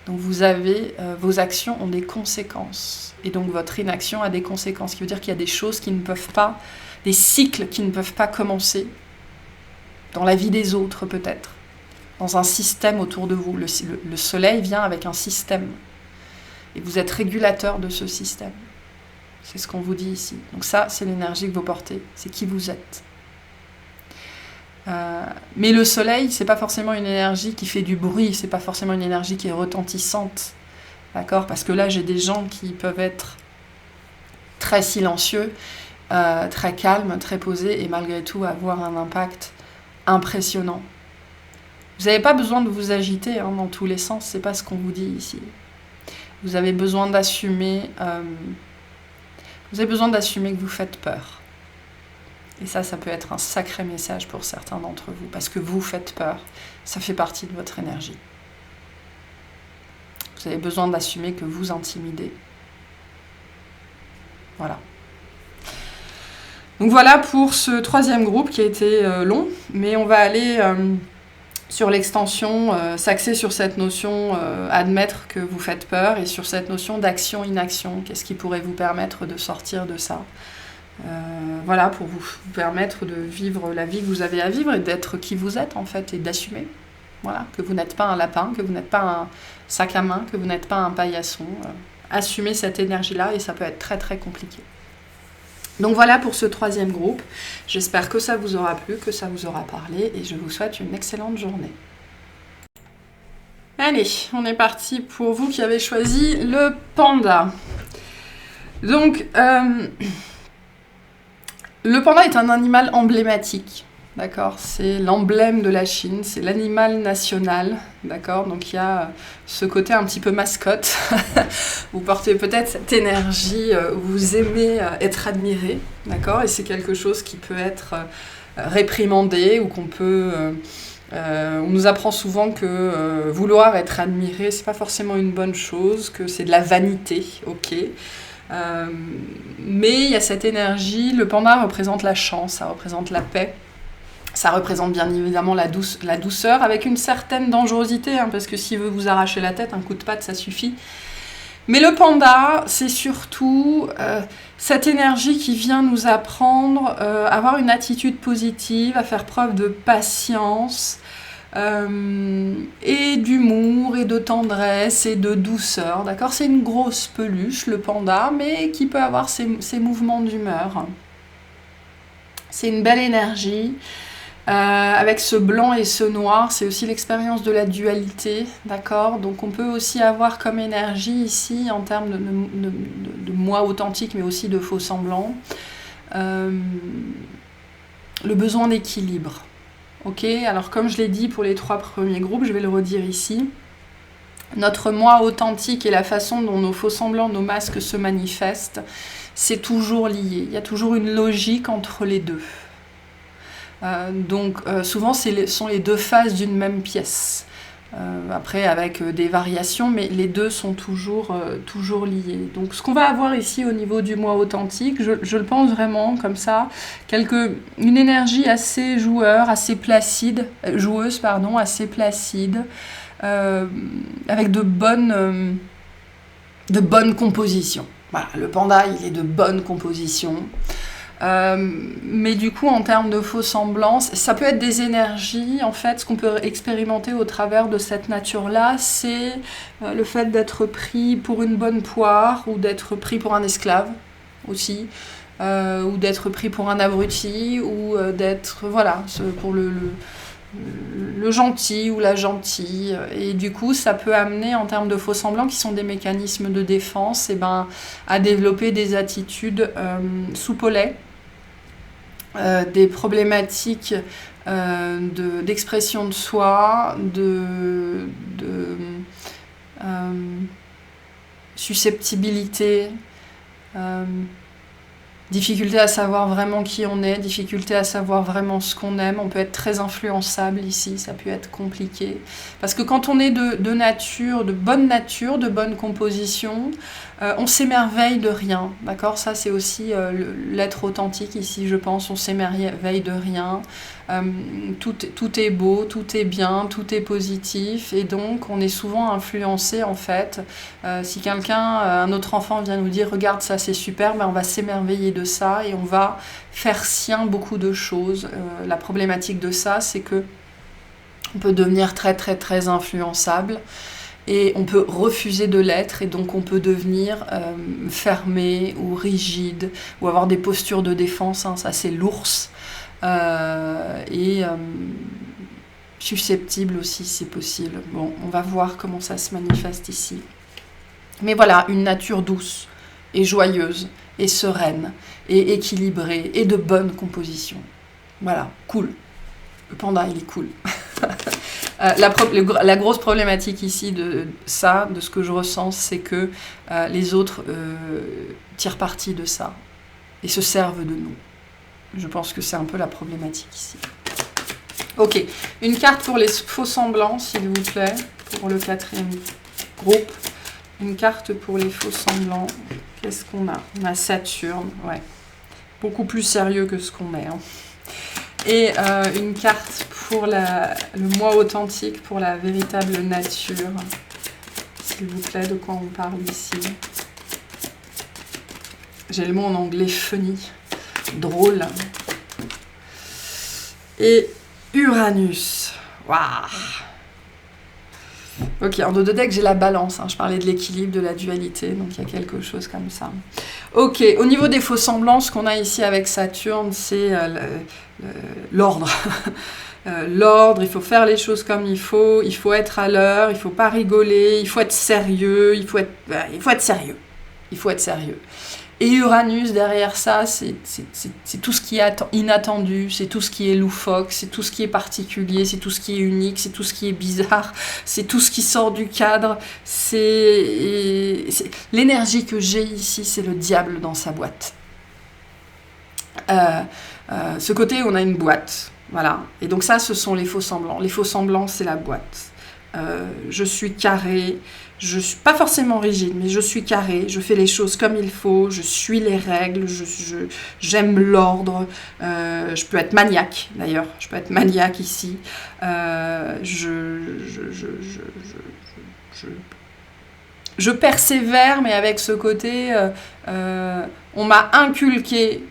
Donc vous avez, vos actions ont des conséquences, et donc votre inaction a des conséquences, ce qui veut dire qu'il y a des choses qui ne peuvent pas, des cycles qui ne peuvent pas commencer, dans la vie des autres peut-être, dans un système autour de vous. Le soleil vient avec un système, et vous êtes régulateur de ce système. C'est ce qu'on vous dit ici. Donc ça, c'est l'énergie que vous portez, c'est qui vous êtes. Mais le soleil, c'est pas forcément une énergie qui fait du bruit, c'est pas forcément une énergie qui est retentissante, d'accord ? Parce que là, j'ai des gens qui peuvent être très silencieux, très calmes, très posés, et malgré tout avoir un impact impressionnant. Vous n'avez pas besoin de vous agiter dans tous les sens, c'est pas ce qu'on vous dit ici. Vous avez besoin d'assumer, que vous faites peur. Et ça peut être un sacré message pour certains d'entre vous, parce que vous faites peur, ça fait partie de votre énergie. Vous avez besoin d'assumer que vous intimidez. Voilà. Donc voilà pour ce troisième groupe qui a été long, mais on va aller sur l'extension, s'axer sur cette notion, admettre que vous faites peur, et sur cette notion d'action-inaction, qu'est-ce qui pourrait vous permettre de sortir de ça. Voilà, pour vous permettre de vivre la vie que vous avez à vivre et d'être qui vous êtes en fait, et d'assumer. Voilà, que vous n'êtes pas un lapin, que vous n'êtes pas un sac à main, que vous n'êtes pas un paillasson. Assumez cette énergie-là et ça peut être très très compliqué. Donc voilà pour ce troisième groupe. J'espère que ça vous aura plu, que ça vous aura parlé, et je vous souhaite une excellente journée. Allez, on est parti pour vous qui avez choisi le panda. Donc, le panda est un animal emblématique, d'accord ? C'est l'emblème de la Chine, c'est l'animal national, d'accord ? Donc il y a ce côté un petit peu mascotte. Vous portez peut-être cette énergie où vous aimez être admiré, d'accord ? Et c'est quelque chose qui peut être réprimandé, ou qu'on peut... on nous apprend souvent que vouloir être admiré, c'est pas forcément une bonne chose, que c'est de la vanité, ok ? Mais il y a cette énergie, le panda représente la chance, ça représente la paix, ça représente bien évidemment la douceur, avec une certaine dangerosité, parce que s'il veut vous arracher la tête, un coup de patte ça suffit. Mais le panda, c'est surtout cette énergie qui vient nous apprendre à avoir une attitude positive, à faire preuve de patience, et d'humour et de tendresse et de douceur, d'accord ? C'est une grosse peluche, le panda, mais qui peut avoir ses mouvements d'humeur. C'est une belle énergie, avec ce blanc et ce noir, c'est aussi l'expérience de la dualité, d'accord ? Donc on peut aussi avoir comme énergie ici, en termes de moi authentique, mais aussi de faux semblants, le besoin d'équilibre. Ok, alors comme je l'ai dit pour les 3 premiers groupes, je vais le redire ici. Notre moi authentique et la façon dont nos faux semblants, nos masques se manifestent, c'est toujours lié. Il y a toujours une logique entre les deux. Donc souvent, ce sont les deux faces d'une même pièce. Après avec des variations, mais les deux sont toujours liés. Donc ce qu'on va avoir ici au niveau du moi authentique, je le pense vraiment comme ça, une énergie assez assez placide, assez placide, avec de bonnes compositions. Voilà, le panda, il est de bonne composition. Mais du coup, en termes de faux semblances, ça peut être des énergies. En fait, ce qu'on peut expérimenter au travers de cette nature-là, c'est le fait d'être pris pour une bonne poire, ou d'être pris pour un esclave aussi, ou d'être pris pour un abruti, ou d'être, voilà, pour le gentil ou la gentille. Et du coup, ça peut amener, en termes de faux semblants, qui sont des mécanismes de défense, à développer des attitudes soupe au lait, des problématiques d'expression de soi, de susceptibilité, difficulté à savoir vraiment qui on est, difficulté à savoir vraiment ce qu'on aime. On peut être très influençable ici, ça peut être compliqué. Parce que quand on est de nature, de bonne composition, on s'émerveille de rien, d'accord ? Ça, c'est aussi l'être authentique ici, je pense. On s'émerveille de rien. Tout est beau, tout est bien, tout est positif. Et donc, on est souvent influencé, en fait. Si un autre enfant vient nous dire « Regarde, ça, c'est super », on va s'émerveiller de ça et on va faire sien beaucoup de choses. La problématique de ça, c'est que on peut devenir très, très, très influençable. Et on peut refuser de l'être, et donc on peut devenir fermé ou rigide, ou avoir des postures de défense, hein, ça c'est l'ours, susceptible aussi si possible. Bon, on va voir comment ça se manifeste ici. Mais voilà, une nature douce, et joyeuse, et sereine, et équilibrée, et de bonne composition. Voilà, cool. Le panda, il est cool. La grosse problématique ici de ce que je ressens, c'est que les autres tirent parti de ça et se servent de nous. Je pense que c'est un peu la problématique ici. Ok, une carte pour les faux semblants, s'il vous plaît, pour le 4e groupe. Une carte pour les faux semblants. Qu'est-ce qu'on a ? On a Saturne, ouais. Beaucoup plus sérieux que ce qu'on est, hein. Et une carte pour le moi authentique, pour la véritable nature. S'il vous plaît, de quoi on parle ici ? J'ai le mot en anglais funny, drôle. Et Uranus. Waouh ! Ok, en dos de deck, j'ai la balance. Hein. Je parlais de l'équilibre, de la dualité, donc il y a quelque chose comme ça. Ok, au niveau des faux semblants, ce qu'on a ici avec Saturne, c'est l'ordre. L'ordre, il faut faire les choses comme il faut être à l'heure, il ne faut pas rigoler, il faut être sérieux, il faut être sérieux. Et Uranus, derrière ça, c'est tout ce qui est inattendu, c'est tout ce qui est loufoque, c'est tout ce qui est particulier, c'est tout ce qui est unique, c'est tout ce qui est bizarre, c'est tout ce qui sort du cadre. L'énergie que j'ai ici, c'est le diable dans sa boîte. Ce côté, on a une boîte, voilà. Et donc ça, ce sont les faux semblants. Les faux semblants, c'est la boîte. Je suis carré, je suis pas forcément rigide, mais je suis carré, je fais les choses comme il faut, je suis les règles, j'aime l'ordre, je peux être maniaque d'ailleurs, je peux être maniaque ici, je persévère, mais avec ce côté, on m'a inculqué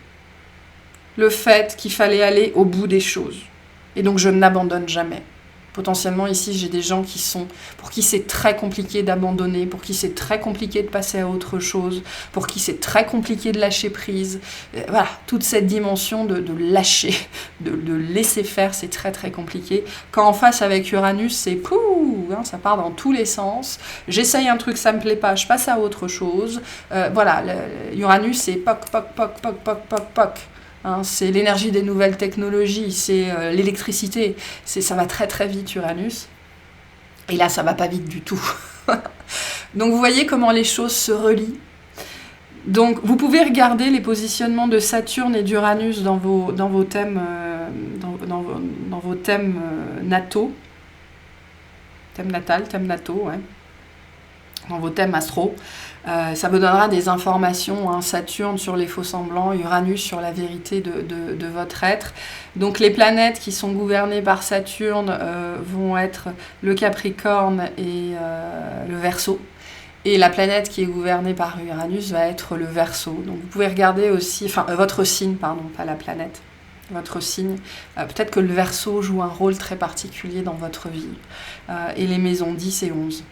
le fait qu'il fallait aller au bout des choses, et donc je n'abandonne jamais. Potentiellement, ici, j'ai des gens pour qui c'est très compliqué d'abandonner, pour qui c'est très compliqué de passer à autre chose, pour qui c'est très compliqué de lâcher prise. Voilà, toute cette dimension de lâcher, de laisser faire, c'est très très compliqué. Quand en face avec Uranus, c'est pouh, hein, ça part dans tous les sens. J'essaye un truc, ça me plaît pas, je passe à autre chose. Voilà, Uranus, c'est poc, poc, poc, poc, poc, poc, poc. Hein, c'est l'énergie des nouvelles technologies, c'est l'électricité, ça va très très vite Uranus, et là ça va pas vite du tout. Donc vous voyez comment les choses se relient. Donc vous pouvez regarder les positionnements de Saturne et d'Uranus dans vos thèmes, dans vos thèmes nataux. thème natal, thème nataux, ouais, dans vos thèmes astro. Ça vous donnera des informations, hein, Saturne sur les faux-semblants, Uranus sur la vérité de votre être. Donc les planètes qui sont gouvernées par Saturne vont être le Capricorne et le Verseau. Et la planète qui est gouvernée par Uranus va être le Verseau. Donc vous pouvez regarder aussi, enfin votre signe, pardon, pas la planète, votre signe. Peut-être que le Verseau joue un rôle très particulier dans votre vie. Et les maisons 10 et 11.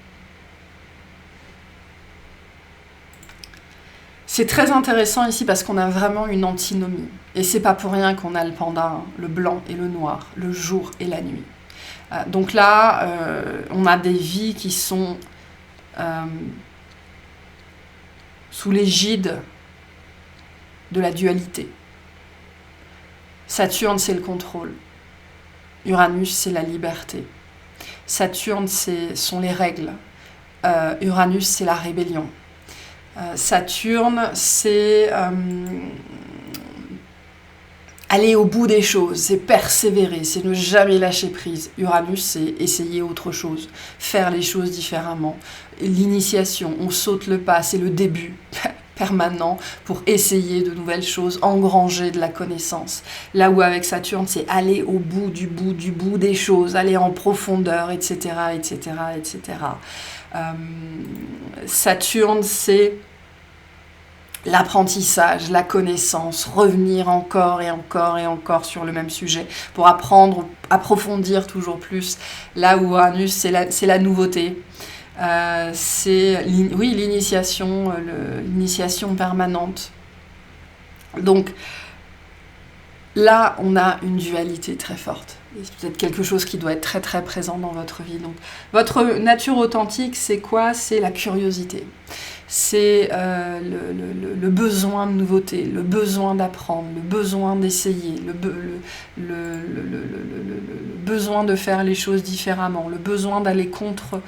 C'est très intéressant ici parce qu'on a vraiment une antinomie. Et c'est pas pour rien qu'on a le panda, hein, le blanc et le noir, le jour et la nuit. Donc là, on a des vies qui sont sous l'égide de la dualité. Saturne, c'est le contrôle. Uranus, c'est la liberté. Saturne, sont les règles. Uranus, c'est la rébellion. Saturne, c'est aller au bout des choses, c'est persévérer, c'est ne jamais lâcher prise. Uranus, c'est essayer autre chose, faire les choses différemment. L'initiation, on saute le pas, c'est le début permanent pour essayer de nouvelles choses, engranger de la connaissance. Là où avec Saturne, c'est aller au bout du bout des choses, aller en profondeur, etc., etc., etc. Saturne, c'est l'apprentissage, la connaissance, revenir encore et encore et encore sur le même sujet pour apprendre, approfondir toujours plus. Là où Uranus, c'est la nouveauté. C'est l'initiation, l'initiation permanente. Donc là, on a une dualité très forte. C'est peut-être quelque chose qui doit être très très présent dans votre vie. Donc, votre nature authentique, c'est quoi? C'est la curiosité. C'est le besoin de nouveauté, le besoin d'apprendre, le besoin d'essayer, le besoin de faire les choses différemment, le besoin d'aller contre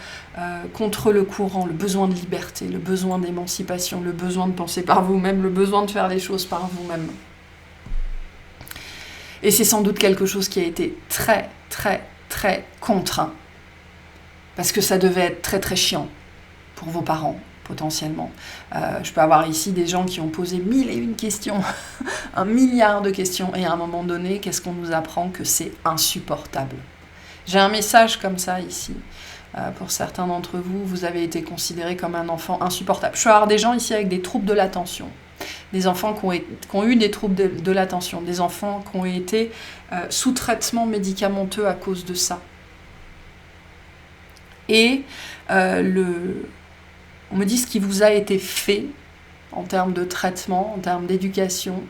le courant, le besoin de liberté, le besoin d'émancipation, le besoin de penser par vous-même, le besoin de faire les choses par vous-même. Et c'est sans doute quelque chose qui a été très, très, très contraint. Parce que ça devait être très, très chiant pour vos parents, potentiellement. Je peux avoir ici des gens qui ont posé 1001 questions, 1 milliard de questions, et à un moment donné, qu'est-ce qu'on nous apprend? Que c'est insupportable. J'ai un message comme ça ici. Pour certains d'entre vous, vous avez été considérés comme un enfant insupportable. Je peux avoir des gens ici avec des troubles de l'attention. Des enfants qui ont eu des troubles de l'attention, des enfants qui ont été sous traitement médicamenteux à cause de ça. Et on me dit ce qui vous a été fait en termes de traitement, en termes d'éducation.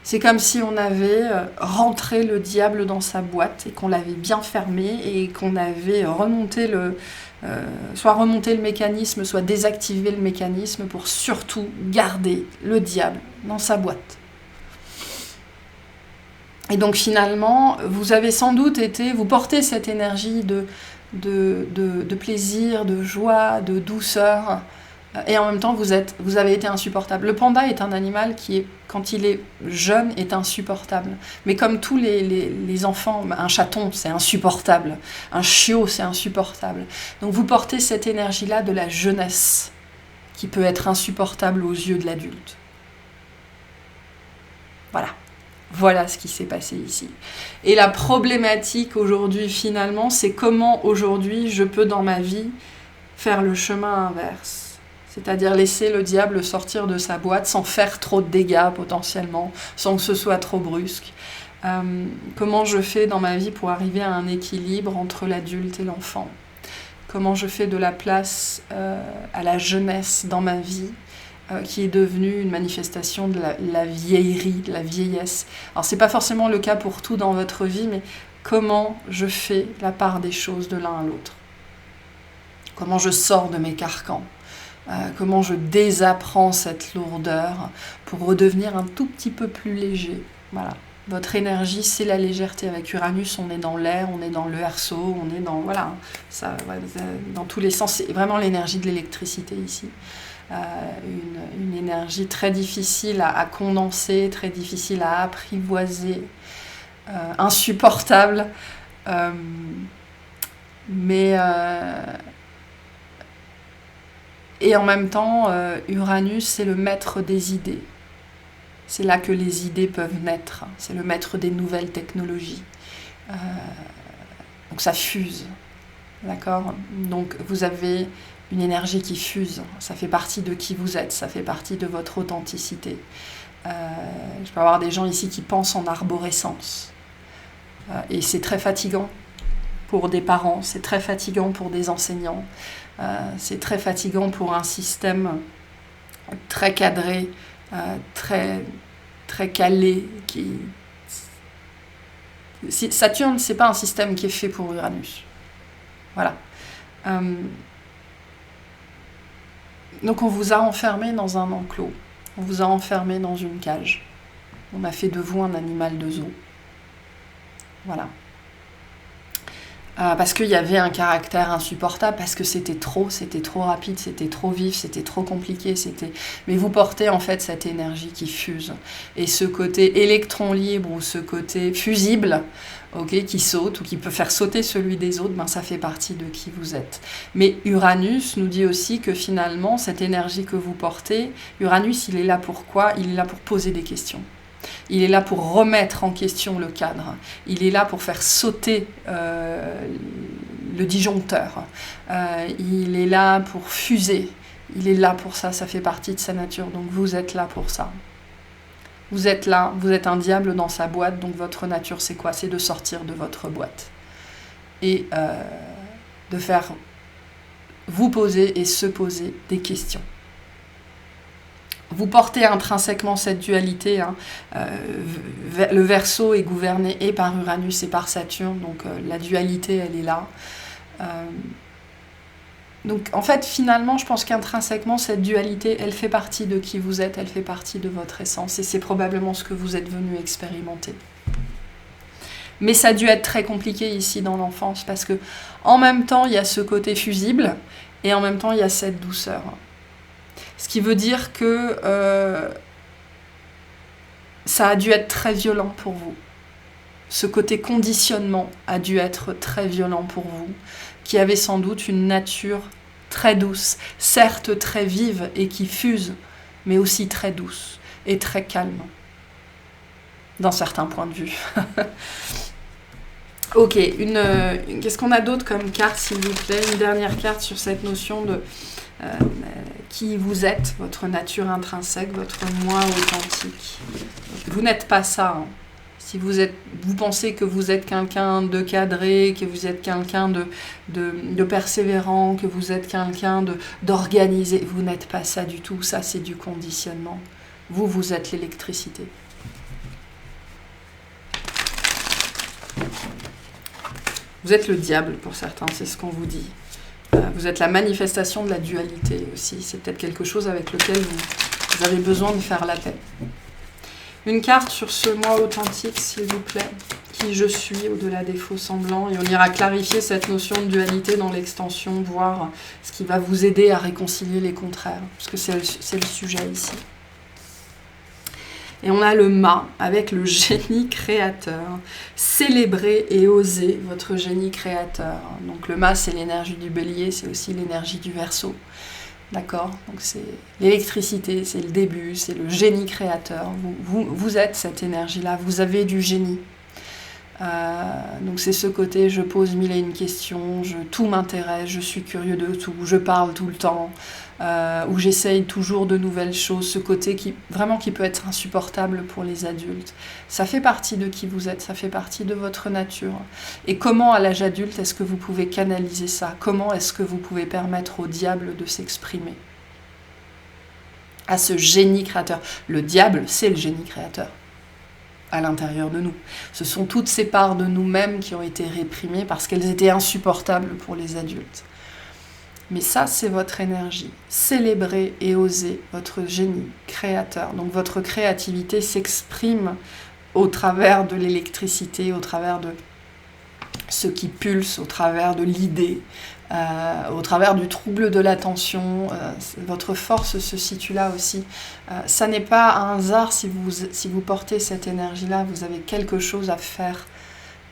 C'est comme si on avait rentré le diable dans sa boîte et qu'on l'avait bien fermé et qu'on avait soit remonté le mécanisme, soit désactivé le mécanisme pour surtout garder le diable dans sa boîte. Et donc finalement, vous avez sans doute vous portez cette énergie de plaisir, de joie, de douceur, et en même temps vous avez été insupportable. Le panda est un animal qui, quand il est jeune, est insupportable. Mais comme tous les enfants, un chaton c'est insupportable, un chiot c'est insupportable. Donc vous portez cette énergie-là de la jeunesse, qui peut être insupportable aux yeux de l'adulte. Voilà ce qui s'est passé ici. Et la problématique aujourd'hui, finalement, c'est comment aujourd'hui je peux dans ma vie faire le chemin inverse. C'est-à-dire laisser le diable sortir de sa boîte sans faire trop de dégâts potentiellement, sans que ce soit trop brusque. Comment je fais dans ma vie pour arriver à un équilibre entre l'adulte et l'enfant? Comment je fais de la place à la jeunesse dans ma vie, qui est devenue une manifestation de la vieillerie, de la vieillesse. Alors c'est pas forcément le cas pour tout dans votre vie, mais comment je fais la part des choses de l'un à l'autre? Comment je sors de mes carcans? Comment je désapprends cette lourdeur pour redevenir un tout petit peu plus léger? Voilà. Votre énergie, c'est la légèreté. Avec Uranus, on est dans l'air, on est dans le Verseau, on est dans, voilà, ça, dans tous les sens. C'est vraiment l'énergie de l'électricité ici. Une énergie très difficile à condenser, très difficile à apprivoiser, insupportable. Mais et en même temps, Uranus, c'est le maître des idées. C'est là que les idées peuvent naître. C'est le maître des nouvelles technologies. Donc ça fuse. D'accord ? Donc vous avez une énergie qui fuse. Ça fait partie de qui vous êtes. Ça fait partie de votre authenticité. Je peux avoir des gens ici qui pensent en arborescence. Et c'est très fatigant pour des parents. C'est très fatigant pour des enseignants. C'est très fatigant pour un système très cadré, très, très calé. Saturne, c'est pas un système qui est fait pour Uranus. Voilà. Donc on vous a enfermé dans un enclos. On vous a enfermé dans une cage. On a fait de vous un animal de zoo. Voilà. Parce qu'il y avait un caractère insupportable, parce que c'était trop rapide, c'était trop vif, c'était trop compliqué, mais vous portez en fait cette énergie qui fuse. Et ce côté électron libre ou ce côté fusible, qui saute ou qui peut faire sauter celui des autres, ça fait partie de qui vous êtes. Mais Uranus nous dit aussi que finalement, cette énergie que vous portez, Uranus, il est là pour quoi ? Il est là pour poser des questions. Il est là pour remettre en question le cadre. Il est là pour faire sauter le disjoncteur. Il est là pour fuser. Il est là pour ça, ça fait partie de sa nature. Donc vous êtes là pour ça. Vous êtes là, vous êtes un diable dans sa boîte. Donc votre nature, c'est quoi ? C'est de sortir de votre boîte. Et de faire vous poser et se poser des questions. Vous portez intrinsèquement cette dualité. Le Verseau est gouverné et par Uranus et par Saturne, donc la dualité, elle est là. Donc en fait, finalement, je pense qu'intrinsèquement, cette dualité, elle fait partie de qui vous êtes, elle fait partie de votre essence, et c'est probablement ce que vous êtes venu expérimenter. Mais ça a dû être très compliqué ici dans l'enfance, parce que en même temps, il y a ce côté fusible, et en même temps, il y a cette douceur. Ce qui veut dire que ça a dû être très violent pour vous. Ce côté conditionnement a dû être très violent pour vous, qui avait sans doute une nature très douce, certes très vive et qui fuse, mais aussi très douce et très calme, d'un certain point de vue. Ok, qu'est-ce qu'on a d'autre comme carte, s'il vous plaît ? Une dernière carte sur cette notion de qui vous êtes, votre nature intrinsèque, votre moi authentique. Vous n'êtes pas ça. Si vous pensez que vous êtes quelqu'un de cadré, que vous êtes quelqu'un de persévérant, que vous êtes quelqu'un d'organisé, vous n'êtes pas ça du tout. Ça, c'est du conditionnement. Vous êtes l'électricité. Vous êtes le diable pour certains, c'est ce qu'on vous dit. Vous êtes la manifestation de la dualité aussi. C'est peut-être quelque chose avec lequel vous avez besoin de faire la paix. Une carte sur ce moi authentique, s'il vous plaît. Qui je suis au-delà des faux semblants. Et on ira clarifier cette notion de dualité dans l'extension, voir ce qui va vous aider à réconcilier les contraires. Parce que c'est le sujet ici. Et on a le mât avec le génie créateur. Célébrez et osez votre génie créateur. Donc le mât, c'est l'énergie du bélier, c'est aussi l'énergie du Verseau. D'accord ? Donc c'est l'électricité, c'est le début, c'est le génie créateur. Vous êtes cette énergie-là, vous avez du génie. Donc c'est ce côté, je pose mille et une questions, tout m'intéresse, je suis curieux de tout, je parle tout le temps, où j'essaye toujours de nouvelles choses, ce côté qui peut être insupportable pour les adultes. Ça fait partie de qui vous êtes, ça fait partie de votre nature. Et comment à l'âge adulte est-ce que vous pouvez canaliser ça ? Comment est-ce que vous pouvez permettre au diable de s'exprimer ? À ce génie créateur. Le diable, c'est le génie créateur. À l'intérieur de nous. Ce sont toutes ces parts de nous-mêmes qui ont été réprimées parce qu'elles étaient insupportables pour les adultes. Mais ça, c'est votre énergie. Célébrez et osez votre génie créateur. Donc votre créativité s'exprime au travers de l'électricité, au travers de ce qui pulse, au travers de l'idée, au travers du trouble de l'attention. Votre force se situe là aussi. Ça n'est pas un hasard si vous portez cette énergie-là, vous avez quelque chose à faire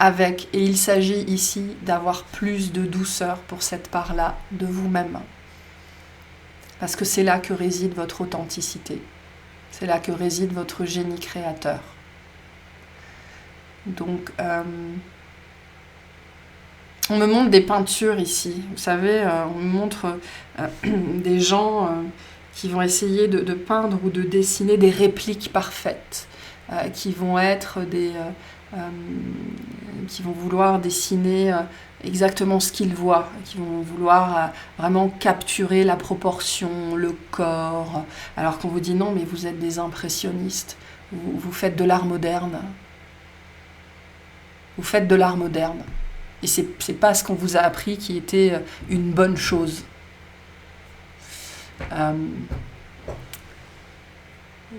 avec, et il s'agit ici d'avoir plus de douceur pour cette part-là de vous-même. Parce que c'est là que réside votre authenticité. C'est là que réside votre génie créateur. Donc, on me montre des peintures ici. Vous savez, on me montre des gens qui vont essayer de peindre ou de dessiner des répliques parfaites, qui vont être qui vont vouloir dessiner exactement ce qu'ils voient, qui vont vouloir vraiment capturer la proportion, le corps, alors qu'on vous dit non, mais vous êtes des impressionnistes, vous faites de l'art moderne. Vous faites de l'art moderne. Et c'est pas ce qu'on vous a appris qui était une bonne chose.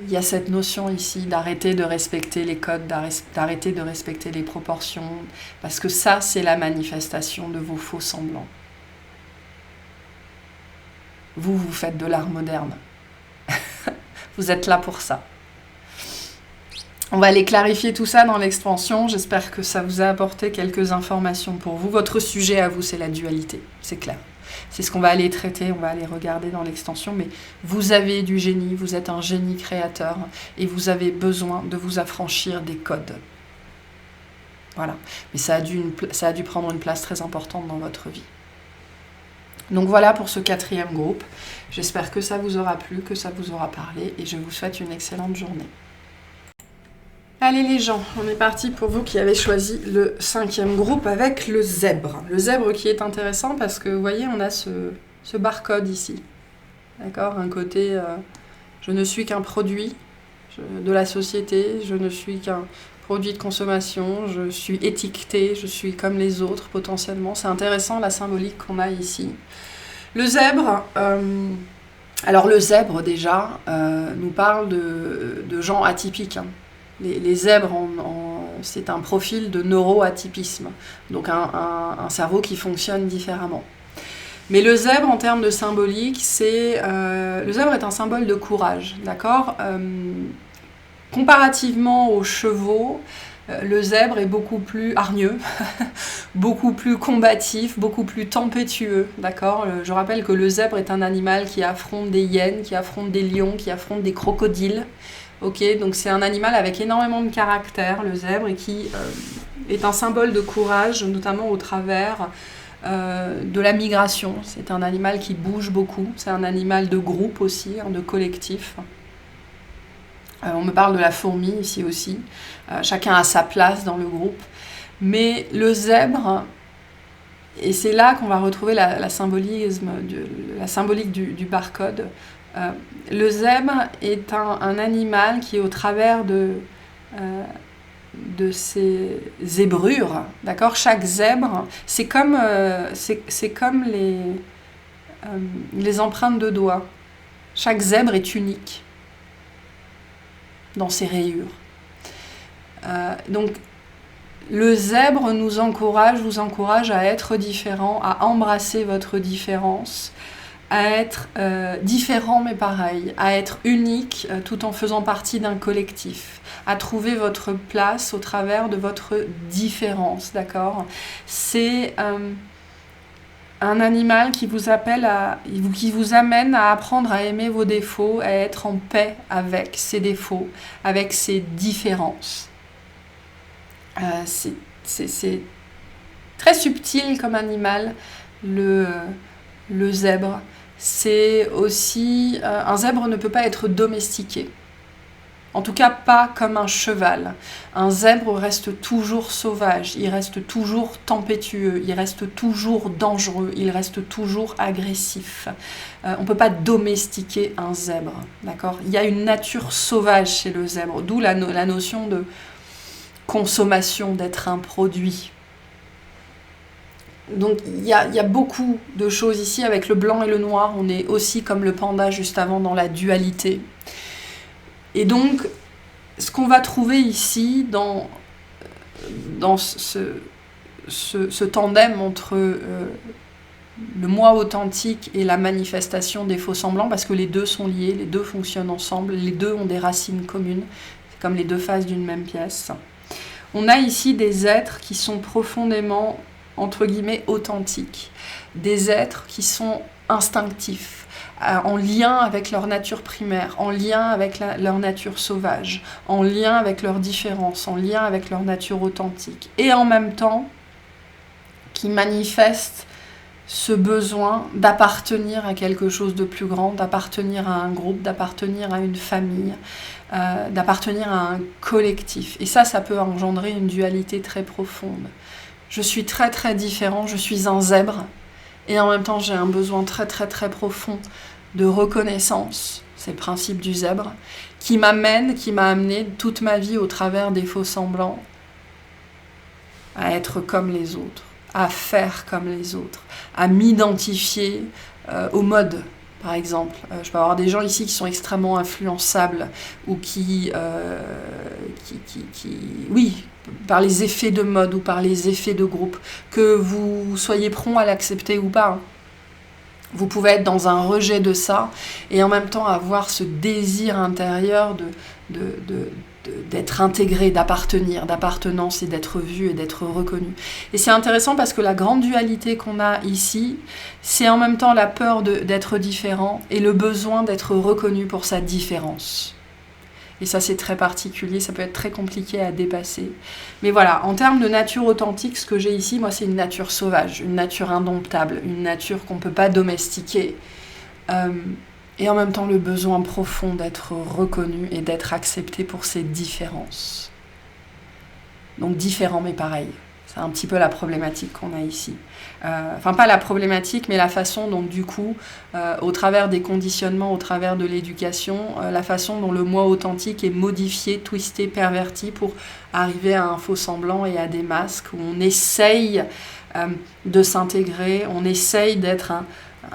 Il y a cette notion ici d'arrêter de respecter les codes, d'arrêter de respecter les proportions, parce que ça, c'est la manifestation de vos faux semblants. Vous faites de l'art moderne. Vous êtes là pour ça. On va aller clarifier tout ça dans l'expansion. J'espère que ça vous a apporté quelques informations pour vous. Votre sujet à vous, c'est la dualité, c'est clair. C'est ce qu'on va aller traiter, on va aller regarder dans l'extension. Mais vous avez du génie, vous êtes un génie créateur et vous avez besoin de vous affranchir des codes. Voilà. Mais ça a dû prendre une place très importante dans votre vie. Donc voilà pour ce 4e groupe. J'espère que ça vous aura plu, que ça vous aura parlé et je vous souhaite une excellente journée. Allez les gens, on est parti pour vous qui avez choisi le 5e groupe avec le zèbre. Le zèbre qui est intéressant parce que vous voyez, on a ce barcode ici. D'accord ? Un côté, je ne suis qu'un produit de la société, je ne suis qu'un produit de consommation, je suis étiqueté, je suis comme les autres potentiellement. C'est intéressant la symbolique qu'on a ici. Le zèbre, alors le zèbre déjà nous parle de gens atypiques. Hein. Les zèbres, c'est un profil de neuroatypisme, donc un cerveau qui fonctionne différemment. Mais le zèbre, en termes de symbolique, le zèbre est un symbole de courage, d'accord ? Comparativement aux chevaux, le zèbre est beaucoup plus hargneux, beaucoup plus combatif, beaucoup plus tempétueux, d'accord ? Je rappelle que le zèbre est un animal qui affronte des hyènes, qui affronte des lions, qui affronte des crocodiles. Ok, donc c'est un animal avec énormément de caractère, le zèbre, et qui est un symbole de courage, notamment au travers de la migration. C'est un animal qui bouge beaucoup, c'est un animal de groupe aussi, hein, de collectif. On me parle de la fourmi ici aussi, chacun a sa place dans le groupe. Mais le zèbre, et c'est là qu'on va retrouver la symbolique du barcode. Le zèbre est un animal qui, au travers de ses zébrures, d'accord, chaque zèbre, c'est comme les empreintes de doigts. Chaque zèbre est unique dans ses rayures. Donc, le zèbre vous encourage à être différent, à embrasser votre différence, à être différent mais pareil, à être unique tout en faisant partie d'un collectif, à trouver votre place au travers de votre différence, d'accord ? C'est un animal qui vous amène à apprendre à aimer vos défauts, à être en paix avec ses défauts, avec ses différences. C'est très subtil comme animal, le zèbre. C'est aussi... un zèbre ne peut pas être domestiqué. En tout cas, pas comme un cheval. Un zèbre reste toujours sauvage, il reste toujours tempétueux, il reste toujours dangereux, il reste toujours agressif. On ne peut pas domestiquer un zèbre, d'accord ? Il y a une nature sauvage chez le zèbre, d'où la notion de consommation, d'être un produit. Donc il y a beaucoup de choses ici avec le blanc et le noir. On est aussi comme le panda juste avant dans la dualité. Et donc ce qu'on va trouver ici dans ce tandem entre le moi authentique et la manifestation des faux semblants, parce que les deux sont liés, les deux fonctionnent ensemble, les deux ont des racines communes, c'est comme les deux faces d'une même pièce. On a ici des êtres qui sont profondément, entre guillemets, authentiques. Des êtres qui sont instinctifs, en lien avec leur nature primaire, en lien avec leur nature sauvage, en lien avec leurs différences, en lien avec leur nature authentique. Et en même temps, qui manifestent ce besoin d'appartenir à quelque chose de plus grand, d'appartenir à un groupe, d'appartenir à une famille, d'appartenir à un collectif. Et ça peut engendrer une dualité très profonde. Je suis très très différent, je suis un zèbre, et en même temps j'ai un besoin très très très profond de reconnaissance, c'est le principe du zèbre, qui m'a amené toute ma vie au travers des faux semblants à être comme les autres, à faire comme les autres, à m'identifier au mode, par exemple. Je peux avoir des gens ici qui sont extrêmement influençables ou oui, par les effets de mode ou par les effets de groupe, que vous soyez prompt à l'accepter ou pas. Hein. Vous pouvez être dans un rejet de ça et en même temps avoir ce désir intérieur d'être intégré, d'appartenance et d'être vu et d'être reconnu. Et c'est intéressant parce que la grande dualité qu'on a ici, c'est en même temps la peur d'être différent et le besoin d'être reconnu pour sa différence. Et ça, c'est très particulier, ça peut être très compliqué à dépasser. Mais voilà, en termes de nature authentique, ce que j'ai ici, moi, c'est une nature sauvage, une nature indomptable, une nature qu'on ne peut pas domestiquer. Et en même temps, le besoin profond d'être reconnu et d'être accepté pour ses différences. Donc différent, mais pareil. C'est un petit peu la problématique qu'on a ici. Enfin, pas la problématique, mais la façon dont, du coup, au travers des conditionnements, au travers de l'éducation, la façon dont le moi authentique est modifié, twisté, perverti pour arriver à un faux semblant et à des masques où on essaye de s'intégrer, on essaye d'être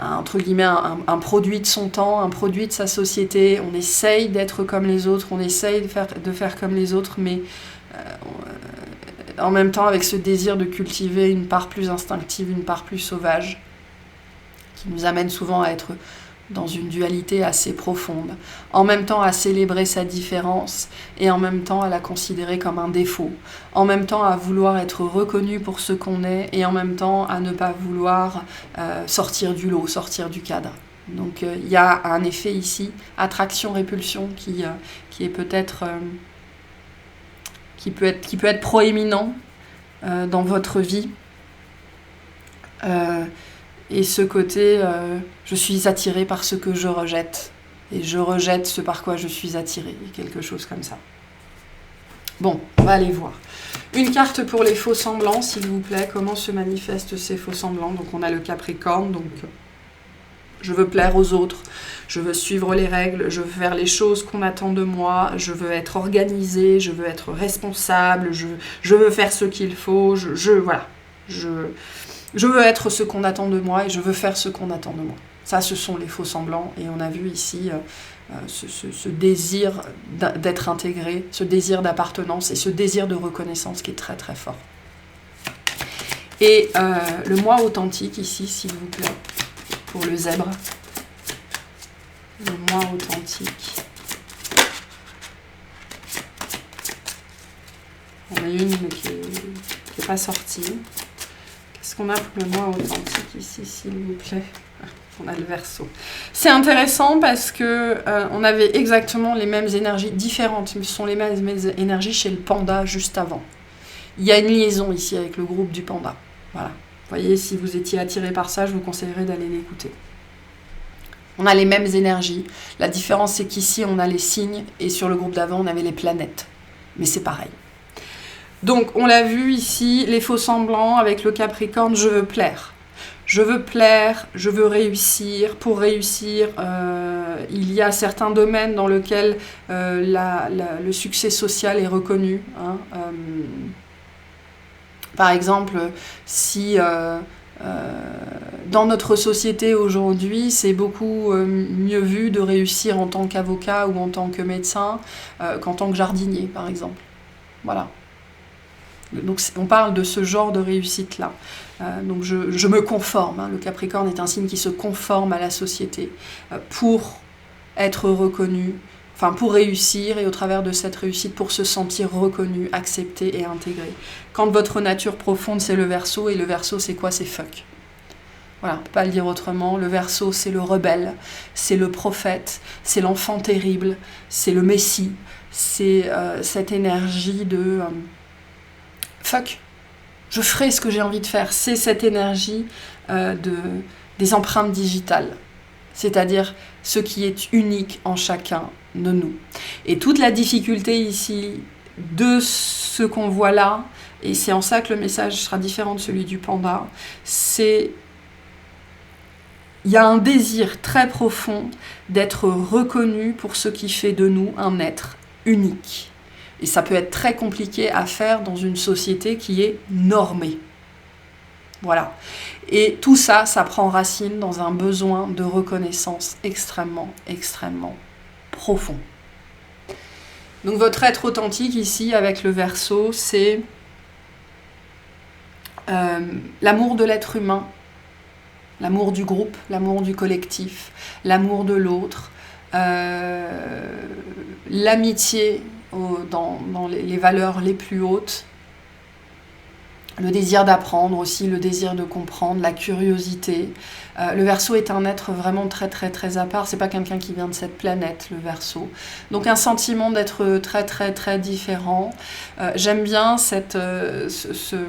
entre guillemets, un produit de son temps, un produit de sa société, on essaye d'être comme les autres, on essaye de faire comme les autres, mais en même temps avec ce désir de cultiver une part plus instinctive, une part plus sauvage, qui nous amène souvent à être dans une dualité assez profonde, en même temps à célébrer sa différence et en même temps à la considérer comme un défaut, en même temps à vouloir être reconnu pour ce qu'on est et en même temps à ne pas vouloir sortir du lot, sortir du cadre. Donc il y a un effet ici, attraction-répulsion, qui est peut-être... qui peut être proéminent dans votre vie. Et ce côté, je suis attirée par ce que je rejette. Et je rejette ce par quoi je suis attirée. Quelque chose comme ça. Bon, on va aller voir. Une carte pour les faux semblants, s'il vous plaît. Comment se manifestent ces faux semblants? Donc on a le Capricorne, donc... Je veux plaire aux autres, je veux suivre les règles, je veux faire les choses qu'on attend de moi, je veux être organisée, je veux être responsable, je veux faire ce qu'il faut, je veux être ce qu'on attend de moi et je veux faire ce qu'on attend de moi. Ça, ce sont les faux semblants et on a vu ici ce désir d'être intégré, ce désir d'appartenance et ce désir de reconnaissance qui est très très fort. Et le moi authentique ici, s'il vous plaît. Pour le zèbre, le moi authentique. On a une qui n'est pas sortie. Qu'est-ce qu'on a pour le moi authentique ici, s'il vous plaît? On a le Verseau. C'est intéressant parce que on avait exactement les mêmes énergies différentes, mais ce sont les mêmes énergies chez le panda juste avant. Il y a une liaison ici avec le groupe du panda. Voilà. Vous voyez, si vous étiez attiré par ça, je vous conseillerais d'aller l'écouter. On a les mêmes énergies. La différence, c'est qu'ici, on a les signes et sur le groupe d'avant, on avait les planètes. Mais c'est pareil. Donc, on l'a vu ici, les faux semblants avec le Capricorne, je veux plaire. Je veux plaire, je veux réussir. Pour réussir, il y a certains domaines dans lesquels le succès social est reconnu. Hein, par exemple, si dans notre société aujourd'hui, c'est beaucoup mieux vu de réussir en tant qu'avocat ou en tant que médecin qu'en tant que jardinier, par exemple. Voilà. Donc on parle de ce genre de réussite-là. Donc je me conforme. Hein. Le Capricorne est un signe qui se conforme à la société pour être reconnu, enfin pour réussir et au travers de cette réussite pour se sentir reconnu, accepté et intégré. Quand votre nature profonde c'est le Verseau, et le Verseau c'est quoi? C'est fuck. Voilà, on ne peut pas le dire autrement. Le Verseau c'est le rebelle, c'est le prophète, c'est l'enfant terrible, c'est le messie, c'est cette énergie de fuck, je ferai ce que j'ai envie de faire. C'est cette énergie des empreintes digitales, c'est-à-dire ce qui est unique en chacun de nous. Et toute la difficulté ici de ce qu'on voit là, et c'est en ça que le message sera différent de celui du panda, c'est il y a un désir très profond d'être reconnu pour ce qui fait de nous un être unique. Et ça peut être très compliqué à faire dans une société qui est normée. Voilà. Et tout ça, ça prend racine dans un besoin de reconnaissance extrêmement, extrêmement profond. Donc votre être authentique ici, avec le Verseau, c'est l'amour de l'être humain, l'amour du groupe, l'amour du collectif, l'amour de l'autre, l'amitié dans les valeurs les plus hautes, le désir d'apprendre aussi, le désir de comprendre, la curiosité. Le Verseau est un être vraiment très très très à part, c'est pas quelqu'un qui vient de cette planète, le Verseau. Donc un sentiment d'être très très très différent. J'aime bien ce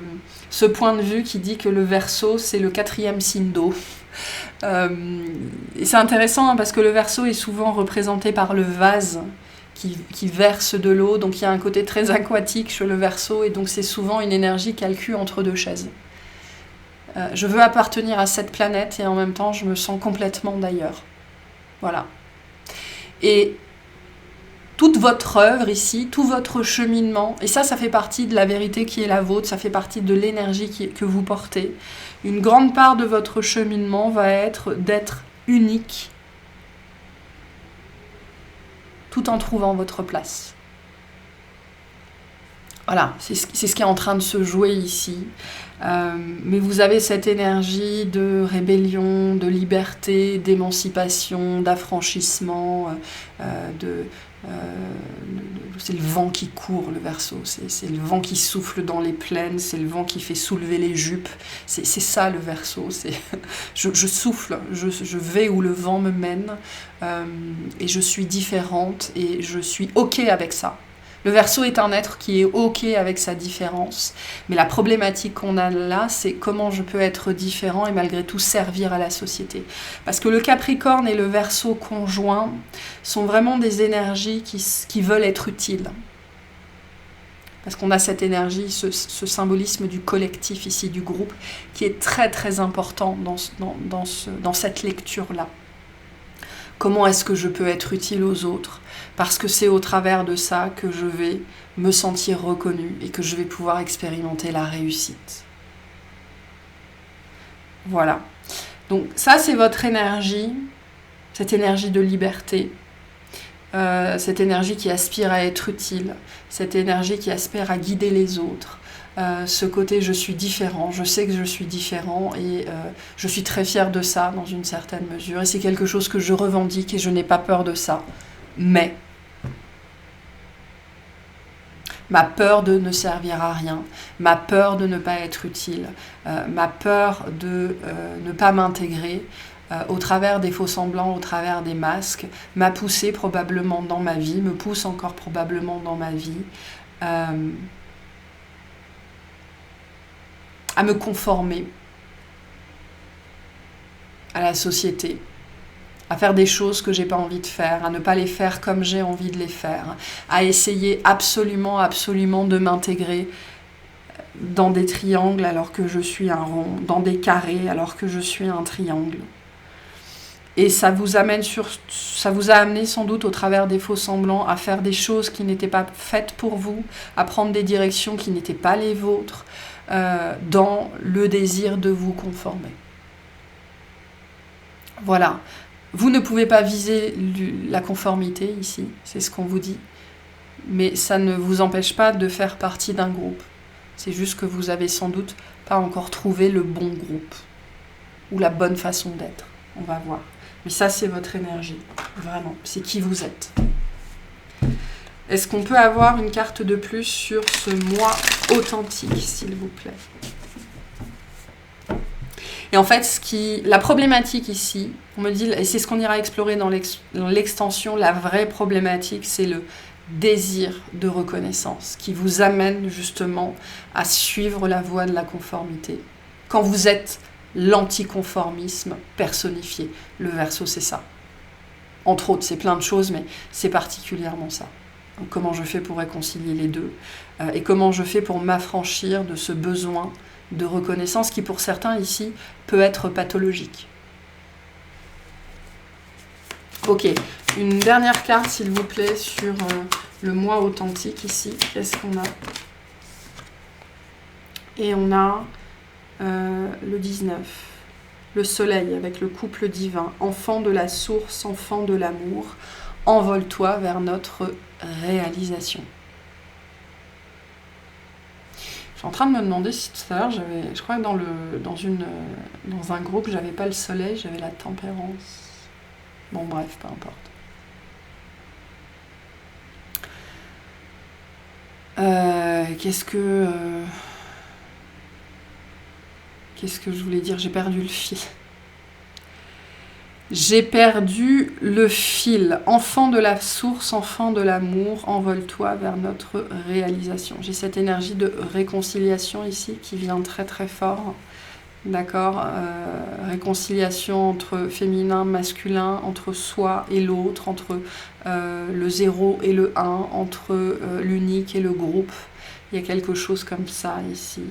point de vue qui dit que le Verseau c'est le 4e signe d'eau. Et c'est intéressant hein, parce que le Verseau est souvent représenté par le vase qui verse de l'eau, donc il y a un côté très aquatique chez le Verseau, et donc c'est souvent une énergie calcule entre deux chaises. Je veux appartenir à cette planète et en même temps je me sens complètement d'ailleurs. Voilà. Et toute votre œuvre ici, tout votre cheminement, et ça fait partie de la vérité qui est la vôtre, ça fait partie de l'énergie que vous portez. Une grande part de votre cheminement va être d'être unique, tout en trouvant votre place. Voilà, c'est ce qui est en train de se jouer ici. Mais vous avez cette énergie de rébellion, de liberté, d'émancipation, d'affranchissement, c'est le vent qui court, le Verseau, c'est le vent qui souffle dans les plaines, c'est le vent qui fait soulever les jupes, c'est ça le Verseau, je souffle, je vais où le vent me mène, et je suis différente, et je suis ok avec ça. Le Verseau est un être qui est ok avec sa différence, mais la problématique qu'on a là, c'est comment je peux être différent et malgré tout servir à la société. Parce que le Capricorne et le Verseau conjoints sont vraiment des énergies qui veulent être utiles. Parce qu'on a cette énergie, ce symbolisme du collectif ici, du groupe, qui est très très important dans cette lecture-là. Comment est-ce que je peux être utile aux autres? Parce que c'est au travers de ça que je vais me sentir reconnue et que je vais pouvoir expérimenter la réussite. Voilà. Donc ça, c'est votre énergie, cette énergie de liberté, cette énergie qui aspire à être utile, cette énergie qui aspire à guider les autres. Ce côté je suis différent, je sais que je suis différent et je suis très fière de ça dans une certaine mesure et c'est quelque chose que je revendique et je n'ai pas peur de ça. Mais ma peur de ne servir à rien, ma peur de ne pas être utile, ma peur de ne pas m'intégrer au travers des faux-semblants, au travers des masques, m'a poussé probablement dans ma vie, me pousse encore probablement dans ma vie à me conformer à la société, à faire des choses que j'ai pas envie de faire, à ne pas les faire comme j'ai envie de les faire, à essayer absolument, absolument de m'intégrer dans des triangles alors que je suis un rond, dans des carrés alors que je suis un triangle. Et ça vous a amené sans doute au travers des faux semblants à faire des choses qui n'étaient pas faites pour vous, à prendre des directions qui n'étaient pas les vôtres, dans le désir de vous conformer. Voilà. Vous ne pouvez pas viser la conformité ici, c'est ce qu'on vous dit, mais ça ne vous empêche pas de faire partie d'un groupe. C'est juste que vous avez sans doute pas encore trouvé le bon groupe ou la bonne façon d'être. On va voir. Mais ça, c'est votre énergie, vraiment. C'est qui vous êtes. Est-ce qu'on peut avoir une carte de plus sur ce moi authentique, s'il vous plaît? Et en fait, la problématique ici, on me dit, et c'est ce qu'on ira explorer dans l'extension, la vraie problématique, c'est le désir de reconnaissance qui vous amène justement à suivre la voie de la conformité. Quand vous êtes l'anticonformisme personnifié, le Verseau, c'est ça. Entre autres, c'est plein de choses, mais c'est particulièrement ça. Donc, comment je fais pour réconcilier les deux et comment je fais pour m'affranchir de ce besoin de reconnaissance qui, pour certains ici, peut être pathologique. Ok, une dernière carte, s'il vous plaît, sur le moi authentique ici. Qu'est-ce qu'on a? Et on a le 19. Le soleil avec le couple divin. Enfant de la source, enfant de l'amour. Envole-toi vers notre réalisation. Je suis en train de me demander si tout à l'heure, je crois que dans un groupe, j'avais pas le soleil, j'avais la tempérance. Bon, bref, peu importe. Qu'est-ce que je voulais dire? J'ai perdu le fil. J'ai perdu le fil. Enfant de la source, enfant de l'amour, envole-toi vers notre réalisation. J'ai cette énergie de réconciliation ici qui vient très très fort. D'accord, réconciliation entre féminin, masculin, entre soi et l'autre, entre le 0 et le 1, entre l'unique et le groupe. Il y a quelque chose comme ça ici.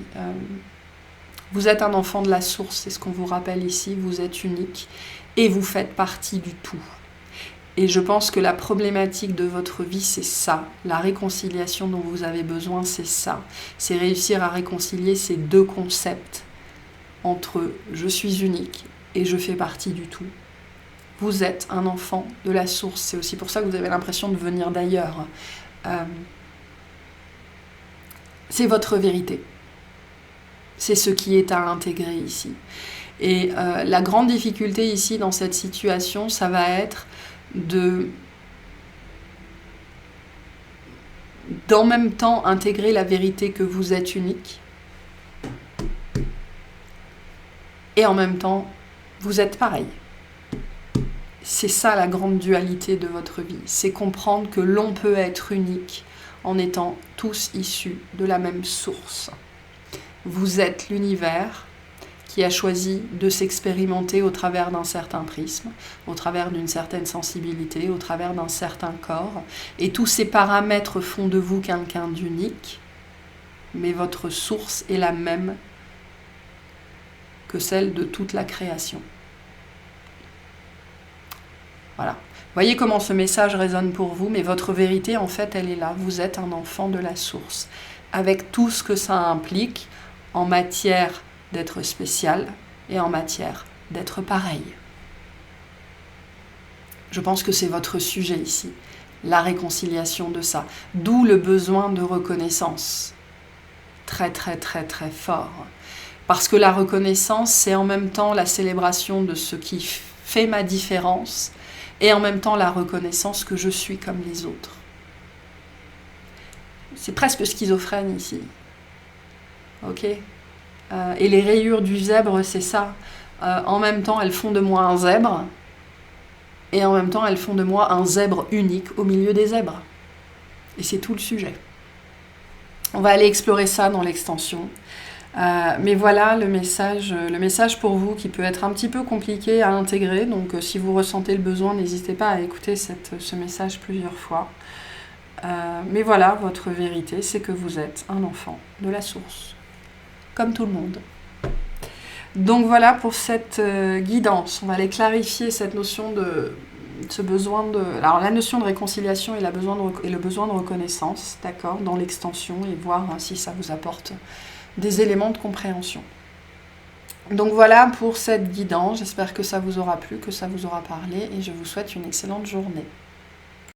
Vous êtes un enfant de la source, c'est ce qu'on vous rappelle ici, vous êtes unique et vous faites partie du tout. Et je pense que la problématique de votre vie, c'est ça. La réconciliation dont vous avez besoin, c'est ça. C'est réussir à réconcilier ces deux concepts entre je suis unique et je fais partie du tout. Vous êtes un enfant de la source. C'est aussi pour ça que vous avez l'impression de venir d'ailleurs. C'est votre vérité. C'est ce qui est à intégrer ici. Et la grande difficulté ici dans cette situation, ça va être d'en même temps intégrer la vérité que vous êtes unique et en même temps vous êtes pareil. C'est ça la grande dualité de votre vie, c'est comprendre que l'on peut être unique en étant tous issus de la même source. Vous êtes l'univers qui a choisi de s'expérimenter au travers d'un certain prisme, au travers d'une certaine sensibilité, au travers d'un certain corps. Et tous ces paramètres font de vous quelqu'un d'unique, mais votre source est la même que celle de toute la création. Voilà. Voyez comment ce message résonne pour vous, mais votre vérité, en fait, elle est là. Vous êtes un enfant de la source, avec tout ce que ça implique en matière d'être spécial et en matière d'être pareil. Je pense que c'est votre sujet ici, la réconciliation de ça. D'où le besoin de reconnaissance. Très, très, très, très fort. Parce que la reconnaissance, c'est en même temps la célébration de ce qui fait ma différence et en même temps la reconnaissance que je suis comme les autres. C'est presque schizophrène ici. Ok ? Et les rayures du zèbre, c'est ça. En même temps, elles font de moi un zèbre et en même temps, elles font de moi un zèbre unique au milieu des zèbres. Et c'est tout le sujet. On va aller explorer ça dans l'extension. Mais voilà le message pour vous qui peut être un petit peu compliqué à intégrer. Donc si vous ressentez le besoin, n'hésitez pas à écouter ce message plusieurs fois. Mais voilà, votre vérité, c'est que vous êtes un enfant de la source, comme tout le monde. Donc voilà pour cette guidance. On va aller clarifier cette notion ce besoin de... Alors la notion de réconciliation et le besoin de reconnaissance, d'accord, dans l'extension, et voir si ça vous apporte des éléments de compréhension. Donc voilà pour cette guidance, j'espère que ça vous aura plu, que ça vous aura parlé et je vous souhaite une excellente journée.